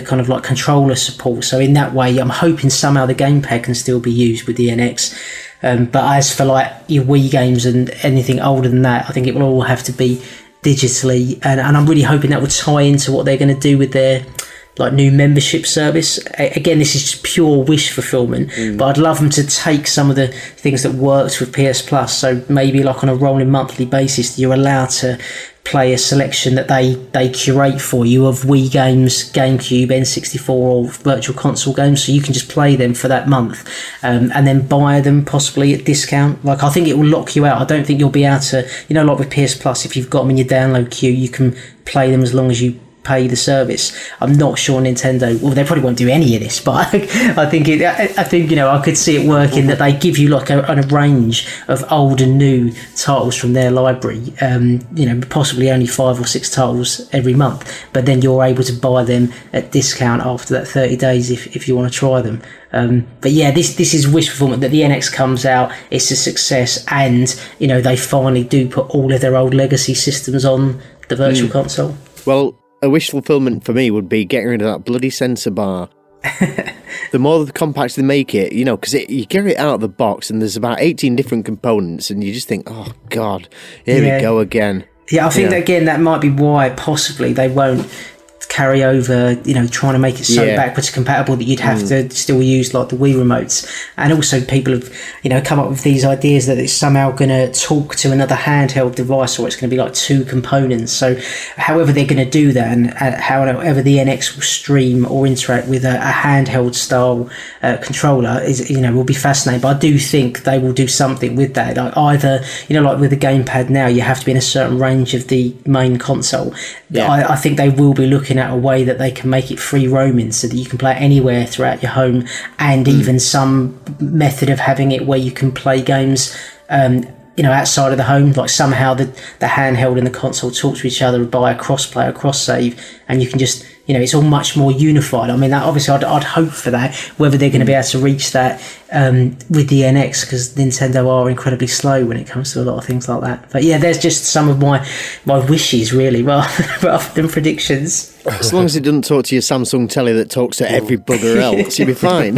Speaker 4: kind of like controller support. So in that way, I'm hoping somehow the gamepad can still be used with the NX. But as for like your Wii games and anything older than that, I think it will all have to be digitally. And I'm really hoping that will tie into what they're going to do with their like new membership service. Again, this is just pure wish fulfillment, but I'd love them to take some of the things that worked with PS Plus. So maybe like on a rolling monthly basis, you're allowed to play a selection that they curate for you of Wii games, GameCube, N64 or virtual console games, so you can just play them for that month, and then buy them possibly at discount. Like, I think it will lock you out. I don't think you'll be able to, like with PS Plus, if you've got them in your download queue, you can play them as long as you pay the service. I'm not sure Nintendo, well, they probably won't do any of this, but I think I could see it working, that they give you like a range of old and new titles from their library, possibly only 5 or 6 titles every month, but then you're able to buy them at discount after that 30 days if you want to try them. But yeah, this is wish fulfillment, that the NX comes out, it's a success, and they finally do put all of their old legacy systems on the virtual console.
Speaker 3: Well, a wish fulfillment for me would be getting rid of that bloody sensor bar. The more compact they make it, because you get it out of the box and there's about 18 different components, and you just think, oh God, here we go again.
Speaker 4: Yeah, I think that, again, that might be why possibly they won't carry over, trying to make it so backwards compatible that you'd have to still use like the Wii remotes. And also people have, come up with these ideas that it's somehow going to talk to another handheld device, or it's going to be like 2 components. So however they're going to do that, and however the NX will stream or interact with a handheld style controller is, will be fascinating. But I do think they will do something with that. Like either, like with the gamepad now, you have to be in a certain range of the main console. I think they will be looking at a way that they can make it free roaming, so that you can play it anywhere throughout your home, and even some method of having it where you can play games outside of the home, like somehow the handheld and the console talk to each other by a cross-play or cross-save, and you can just it's all much more unified. I mean, that obviously I'd hope for that. Whether they're going to be able to reach that with the NX, because Nintendo are incredibly slow when it comes to a lot of things like that. But yeah, there's just some of my wishes, really, rather than predictions.
Speaker 3: As long as it doesn't talk to your Samsung telly that talks to every bugger else, you'll be fine.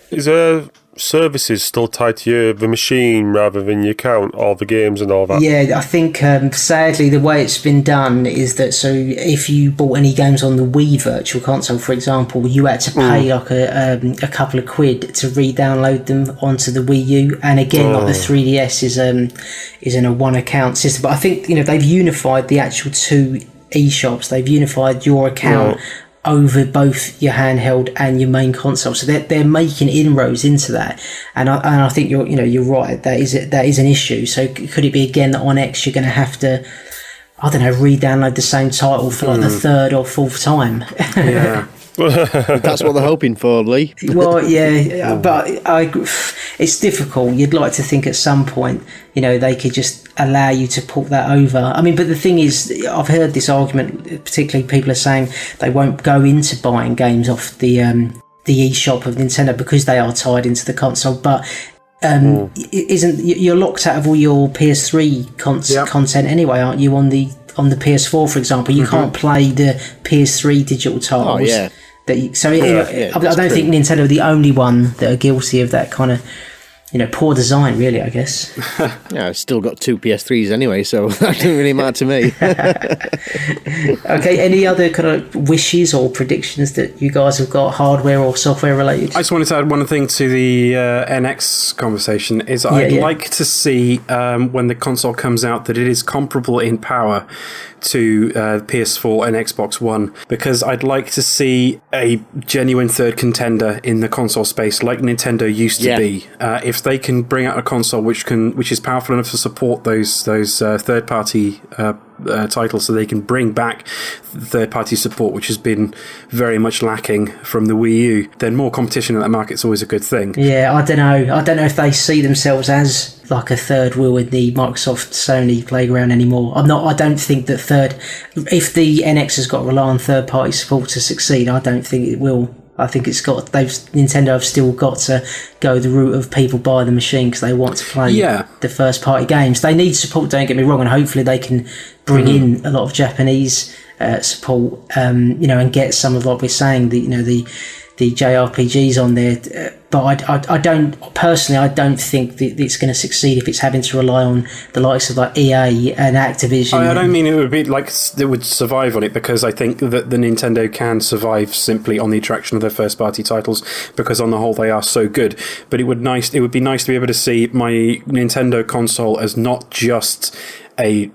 Speaker 5: Is there services still tied to the machine rather than your account, all the games and all that?
Speaker 4: Yeah, I think sadly the way it's been done is that, so if you bought any games on the Wii Virtual Console, for example, you had to pay like a couple of quid to re-download them onto the Wii U. And again, like the 3DS is in a one account system. But I think they've unified the actual 2 eShops. They've unified your account over both your handheld and your main console, so they're making inroads into that, and I think you're right. That is an issue. So could it be again that on X you're going to have to, I don't know, re-download the same title for like the 3rd or 4th time?
Speaker 2: Yeah.
Speaker 3: That's what they're hoping for, Lee.
Speaker 4: Well, yeah, but it's difficult. You'd like to think at some point, they could just allow you to port that over. I mean, but the thing is, I've heard this argument, particularly people are saying they won't go into buying games off the eShop of Nintendo because they are tied into the console, but you're locked out of all your PS3 content anyway, aren't you? On the PS4, for example, you can't play the PS3 digital titles. I don't think Nintendo are the only one that are guilty of that kind of, poor design, really, I guess.
Speaker 3: Yeah, I've still got 2 PS3s anyway, so that doesn't really matter to me.
Speaker 4: Okay, any other kind of wishes or predictions that you guys have got, hardware or software related?
Speaker 2: I just wanted to add one thing to the NX conversation, is I'd like to see when the console comes out that it is comparable in power to PS4 and Xbox One, because I'd like to see a genuine third contender in the console space like Nintendo used to be. If they can bring out a console which is powerful enough to support those third party titles, so they can bring back third party support, which has been very much lacking from the Wii U, then more competition in that market's always a good thing.
Speaker 4: Yeah, I don't know if they see themselves as like a third wheel in the Microsoft Sony playground anymore. I don't think that if the NX has got to rely on third party support to succeed, I don't think it will. I think Nintendo have still got to go the route of people buy the machine because they want to play the first party games. They need support, don't get me wrong, and hopefully they can bring in a lot of Japanese support, and get some of what we're saying, the JRPGs on there. But I don't think that it's going to succeed if it's having to rely on the likes of like EA and Activision.
Speaker 2: I don't mean it would be like it would survive on it, because I think that the Nintendo can survive simply on the attraction of their first party titles, because on the whole they are so good. But it would be nice to be able to see my Nintendo console as not just a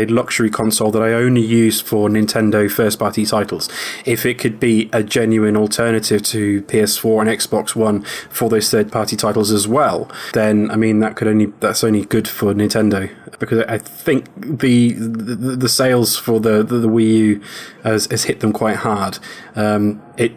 Speaker 2: luxury console that I only use for Nintendo first party titles. If it could be a genuine alternative to PS4 and Xbox One for those third party titles as well, then I mean that's only good for Nintendo, because I think the sales for the Wii U has hit them quite hard. They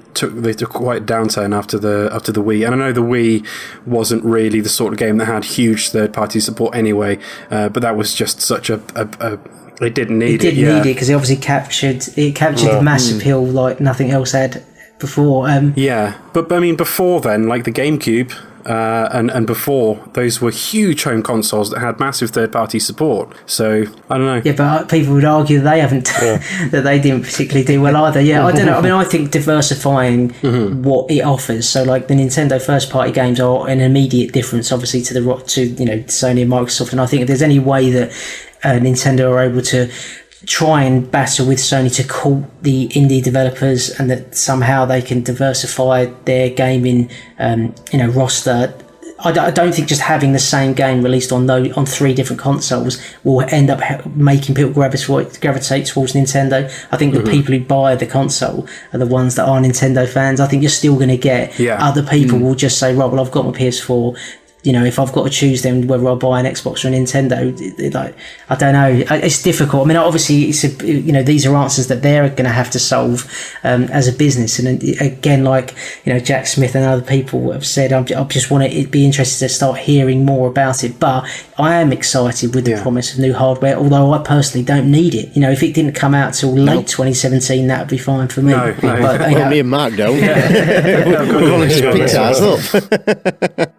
Speaker 2: took quite a downturn after the Wii, and I know the Wii wasn't really the sort of game that had huge third party support anyway, but that was just such a it didn't need it. It didn't need
Speaker 4: it because it obviously captured the mass appeal like nothing else had before.
Speaker 2: But I mean, before then, like the GameCube and before, those were huge home consoles that had massive third-party support. So I don't know.
Speaker 4: Yeah, but people would argue that they haven't, that they didn't particularly do well either. Yeah, I don't know. I mean, I think diversifying what it offers. So, like the Nintendo first-party games are an immediate difference, obviously, to Sony and Microsoft. And I think if there's any way that Nintendo are able to try and battle with Sony to court the indie developers, and that somehow they can diversify their gaming roster. I don't think just having the same game released on 3 different consoles will end up making people gravitate towards Nintendo. I think the people who buy the console are the ones that are Nintendo fans. I think you're still going to get other people will just say, right, well, I've got my PS4. If I've got to choose then whether I buy an Xbox or a Nintendo, I don't know. It's difficult. I mean, obviously, these are answers that they're going to have to solve as a business. And again, like Jack Smith and other people have said, I just want to be interested to start hearing more about it. But I am excited with the promise of new hardware, although I personally don't need it. If it didn't come out till late 2017, that would be fine for me.
Speaker 3: No. But, me and Mark don't. We've only just picked ours up.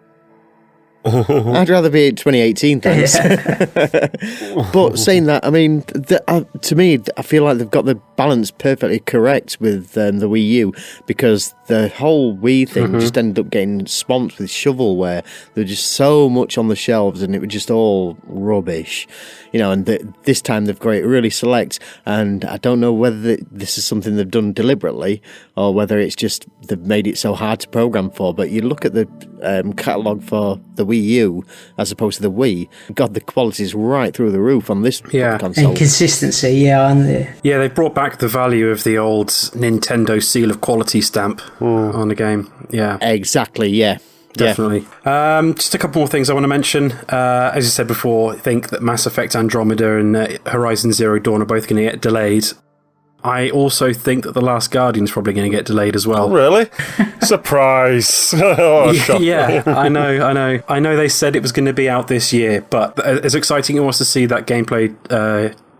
Speaker 3: I'd rather be 2018, thanks. But saying that, I mean, to me, I feel like they've got the balance perfectly correct with the Wii U, because the whole Wii thing just ended up getting swamped with shovelware. There was just so much on the shelves, and it was just all rubbish. And this time they've got it really select, and I don't know whether this is something they've done deliberately or whether it's just they've made it so hard to program for. But you look at the catalogue for the Wii U as opposed to the Wii, God, the quality is right through the roof on this console.
Speaker 4: And consistency,
Speaker 2: they brought back the value of the old Nintendo seal of quality stamp on the game. Yeah,
Speaker 3: exactly. Yeah.
Speaker 2: Definitely. Just a couple more things I want to mention. As I said before, I think that Mass Effect Andromeda and Horizon Zero Dawn are both going to get delayed. I also think that The Last Guardian is probably going to get delayed as well.
Speaker 5: Oh, really? Surprise!
Speaker 2: Yeah, I know they said it was going to be out this year, but as exciting it was to see that gameplay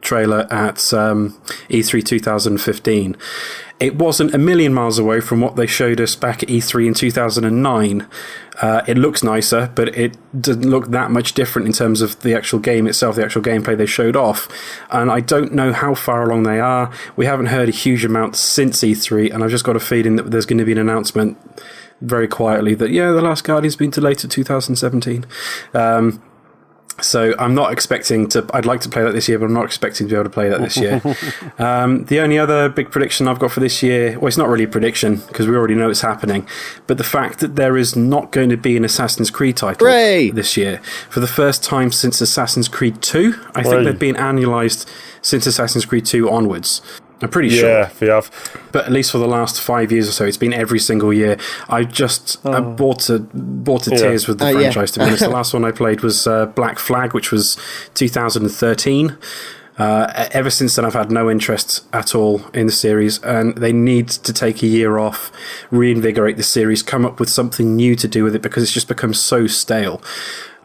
Speaker 2: trailer at E3 2015. It wasn't a million miles away from what they showed us back at E3 in 2009. It looks nicer, but it doesn't look that much different in terms of the actual game itself, the actual gameplay they showed off. And I don't know how far along they are. We haven't heard a huge amount since E3, and I've just got a feeling that there's going to be an announcement very quietly that, yeah, The Last Guardian's been delayed to 2017. So I'm not expecting to... I'd like to play that this year, but I'm not expecting to be able to play that this year. The only other big prediction I've got for this year... Well, it's not really a prediction, because we already know it's happening. But the fact that there is not going to be an Assassin's Creed title this year. For the first time since Assassin's Creed 2. I think they've been annualised since Assassin's Creed 2 onwards. I'm pretty sure.
Speaker 5: Yeah, they have.
Speaker 2: But at least for the last 5 years or so, it's been every single year. I bought to tears with the franchise, to be honest. The last one I played was Black Flag, which was 2013. Ever since then, I've had no interest at all in the series, and they need to take a year off, reinvigorate the series, come up with something new to do with it, because it's just become so stale.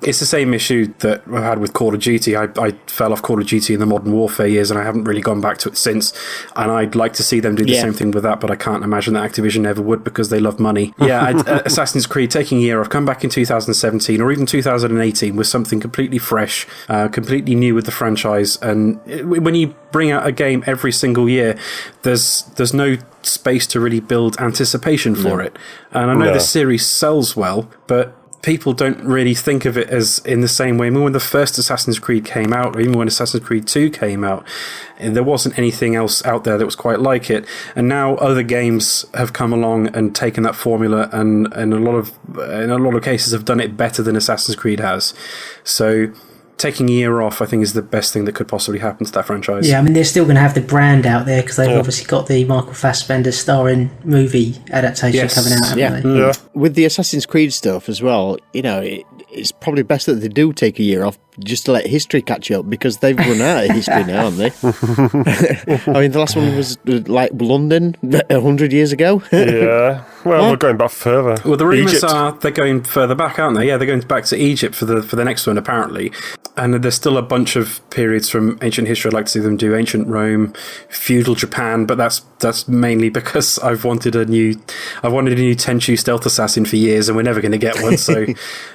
Speaker 2: It's the same issue that I had with Call of Duty. I fell off Call of Duty in the Modern Warfare years, and I haven't really gone back to it since. And I'd like to see them do the same thing with that, but I can't imagine that Activision ever would, because they love money. Yeah, Assassin's Creed, taking a year off, come back in 2017 or even 2018 with something completely fresh, completely new with the franchise. And when you bring out a game every single year, there's no space to really build anticipation for it. And I know this series sells well, but people don't really think of it as in the same way. I mean, when the first Assassin's Creed came out, or even when Assassin's Creed 2 came out, there wasn't anything else out there that was quite like it. And now other games have come along and taken that formula, and in a lot of cases have done it better than Assassin's Creed has. So taking a year off, I think, is the best thing that could possibly happen to that franchise.
Speaker 4: Yeah, I mean, they're still going to have the brand out there, because they've obviously got the Michael Fassbender starring movie adaptation coming out, haven't they?
Speaker 3: Yeah. With the Assassin's Creed stuff as well, you know, it's probably best that they do take a year off just to let history catch up, because they've run out of history now, haven't they? I mean, the last one was like London 100 years ago.
Speaker 5: Yeah. Well, we're going back further.
Speaker 2: Well, the rumours are they're going further back, aren't they? Yeah, they're going back to Egypt for the next one, apparently. And there's still a bunch of periods from ancient history. I'd like to see them do ancient Rome, feudal Japan, but that's mainly because I've wanted a new Tenchu stealth assassin for years, and we're never going to get one. So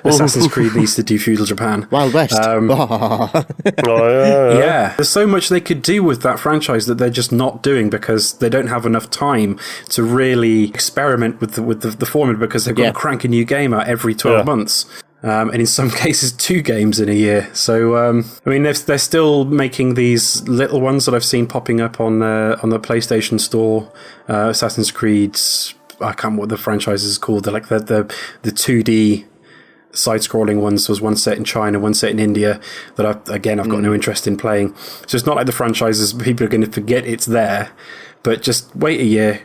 Speaker 2: Assassin's Creed needs to do feudal Japan.
Speaker 3: Wild West.
Speaker 2: Yeah, there's so much they could do with that franchise that they're just not doing, because they don't have enough time to really experiment with the formula, because they've got to crank a new game out every 12 months. And in some cases 2 games in a year. So I mean, they're still making these little ones that I've seen popping up on the PlayStation Store. Assassin's Creed, I can't remember what the franchise is called. They're like the 2D side-scrolling ones. There was one set in China, one set in India that I've got no interest in playing. So it's not like the franchises people are going to forget it's there, but just wait a year.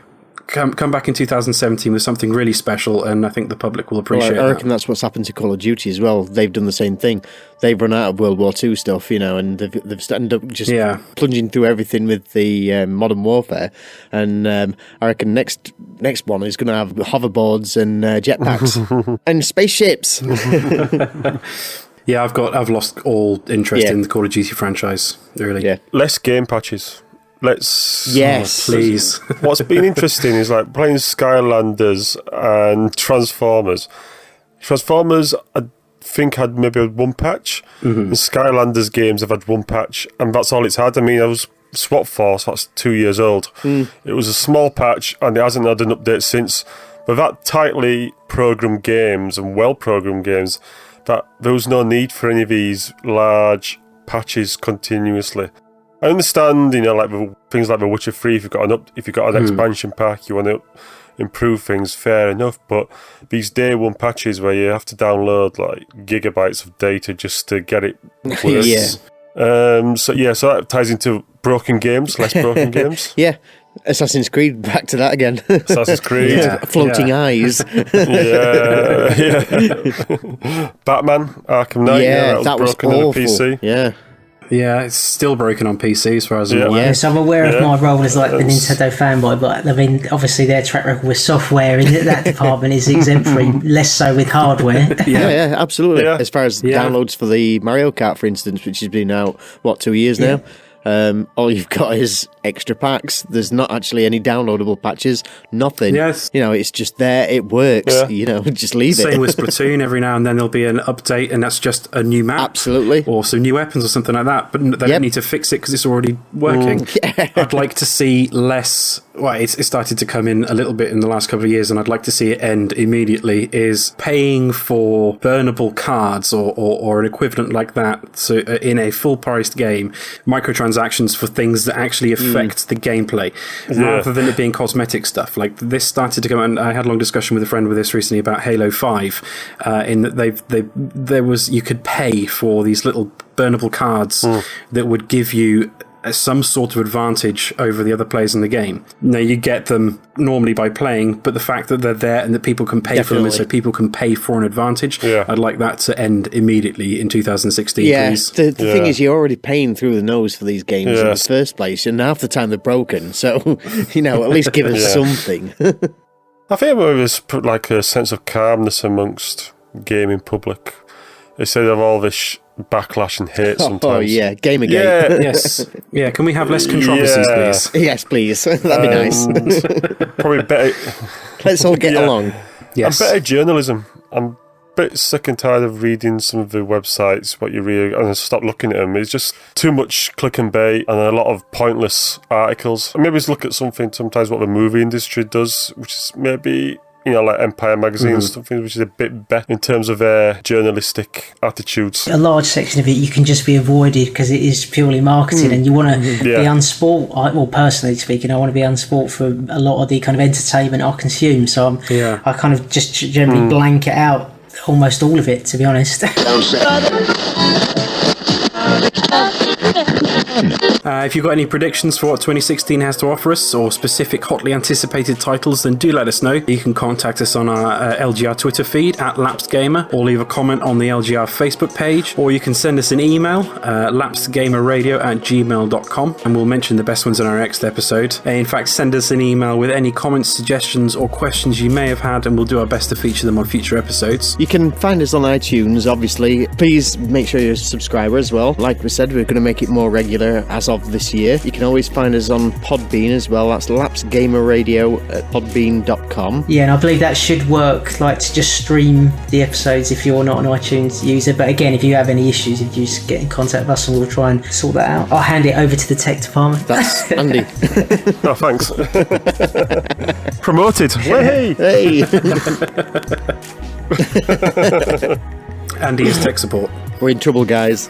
Speaker 2: Come back in 2017 with something really special, and I think the public will appreciate it.
Speaker 3: I reckon that's what's happened to Call of Duty as well. They've done the same thing. They've run out of World War II stuff, you know, and they've ended up just plunging through everything with the Modern Warfare. And I reckon next one is going to have hoverboards and jetpacks and spaceships.
Speaker 2: Yeah, I've lost all interest in the Call of Duty franchise, really.
Speaker 3: Yeah.
Speaker 5: Less game patches.
Speaker 2: Please.
Speaker 5: What's been interesting is like playing Skylanders and Transformers. Transformers, I think, had maybe one patch. And Skylanders games have had one patch, and that's all it's had. I mean, I was SWAT Force, that's 2 years old. It was a small patch, and it hasn't had an update since. But that tightly programmed games and well-programmed games, that there was no need for any of these large patches continuously. I understand, you know, like things like The Witcher 3, if you've got an expansion pack, you want to improve things, fair enough, but these day one patches where you have to download like gigabytes of data just to get it worse. So that ties into broken games, less broken games.
Speaker 3: Yeah. Assassin's Creed, back to that again.
Speaker 5: Assassin's Creed.
Speaker 3: Floating eyes.
Speaker 5: Batman, Arkham Knight, that was broken
Speaker 3: awful.
Speaker 5: on the PC.
Speaker 2: Yeah, it's still broken on PC as far as I'm aware.
Speaker 4: So I'm aware of my role as like the Nintendo fanboy, but I mean, obviously their track record with software in that department is exemplary, less so with hardware.
Speaker 3: Yeah, absolutely. As far as downloads for the Mario Kart, for instance, which has been out, 2 years now? All you've got is extra packs. There's not actually any downloadable patches, nothing.
Speaker 2: Yes.
Speaker 3: It's just there, it works, just leave it.
Speaker 2: Same with Splatoon, every now and then there'll be an update and that's just a new map.
Speaker 3: Absolutely.
Speaker 2: Or some new weapons or something like that, but they don't need to fix it because it's already working. I'd like to see less... Well, it started to come in a little bit in the last couple of years, and I'd like to see it end immediately, is paying for burnable cards or an equivalent like that. So in a full-priced game, microtransactions for things that actually affect the gameplay, rather than it being cosmetic stuff. Like, this started to come, and I had a long discussion with a friend with this recently about Halo 5, in that you could pay for these little burnable cards that would give you some sort of advantage over the other players in the game. Now, you get them normally by playing, but the fact that they're there and that people can pay for them, and so people can pay for an advantage, I'd like that to end immediately in 2016, please.
Speaker 3: The thing is, you're already paying through the nose for these games in the first place, and half the time they're broken, so, at least give us something.
Speaker 5: I think there's like a sense of calmness amongst gaming public, instead of all this backlash and hate sometimes.
Speaker 3: Oh, yeah, Gamergate.
Speaker 5: Yeah.
Speaker 2: Yes. Yeah, can we have less controversies, please?
Speaker 3: Yes, please. That'd be nice.
Speaker 5: Probably better...
Speaker 3: Let's all get along.
Speaker 2: Yes.
Speaker 5: And better journalism. I'm a bit sick and tired of reading some of the websites, what you read, and I stopped looking at them. It's just too much click and bait and a lot of pointless articles. And maybe let's look at something sometimes what the movie industry does, which is maybe... like Empire magazine and stuff, which is a bit better in terms of their journalistic attitudes.
Speaker 4: A large section of it you can just be avoided because it is purely marketing, and you want to be unsport. Well, personally speaking, I want to be unsport for a lot of the kind of entertainment I consume. So I kind of just generally blank it out, almost all of it, to be honest.
Speaker 2: If you've got any predictions for what 2016 has to offer us, or specific hotly anticipated titles, then do let us know. You can contact us on our LGR Twitter feed @LapsedGamer, or leave a comment on the LGR Facebook page, or you can send us an email, lapsedgamerradio@gmail.com, and we'll mention the best ones in our next episode. In fact, send us an email with any comments, suggestions, or questions you may have had, and we'll do our best to feature them on future episodes.
Speaker 3: You can find us on iTunes, obviously. Please make sure you're a subscriber as well. Like we said, we're going to make it more regular as of this year. You can always find us on Podbean as well. That's lapsedgamerradio@podbean.com.
Speaker 4: Yeah, and I believe that should work, like to just stream the episodes if you're not an iTunes user. But again, if you have any issues, if you just get in contact with us and we'll try and sort that out. I'll hand it over to the tech department.
Speaker 3: That's Andy.
Speaker 5: Oh, thanks. Promoted. Hey!
Speaker 2: Andy is tech support.
Speaker 3: We're in trouble, guys.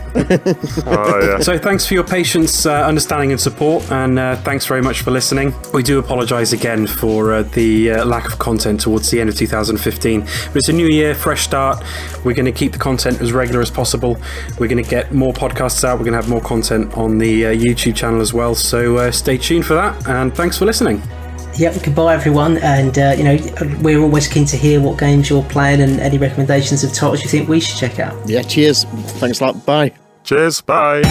Speaker 2: So thanks for your patience, understanding and support, and thanks very much for listening. We do apologise again for the lack of content towards the end of 2015, but it's a new year, fresh start. We're going to keep the content as regular as possible. We're going to get more podcasts out. We're going to have more content on the YouTube channel as well, so stay tuned for that, and thanks for listening.
Speaker 4: Yep, goodbye everyone, and we're always keen to hear what games you're playing and any recommendations of titles you think we should check out.
Speaker 3: Yeah, cheers. Thanks a lot. Bye.
Speaker 5: Cheers. Bye.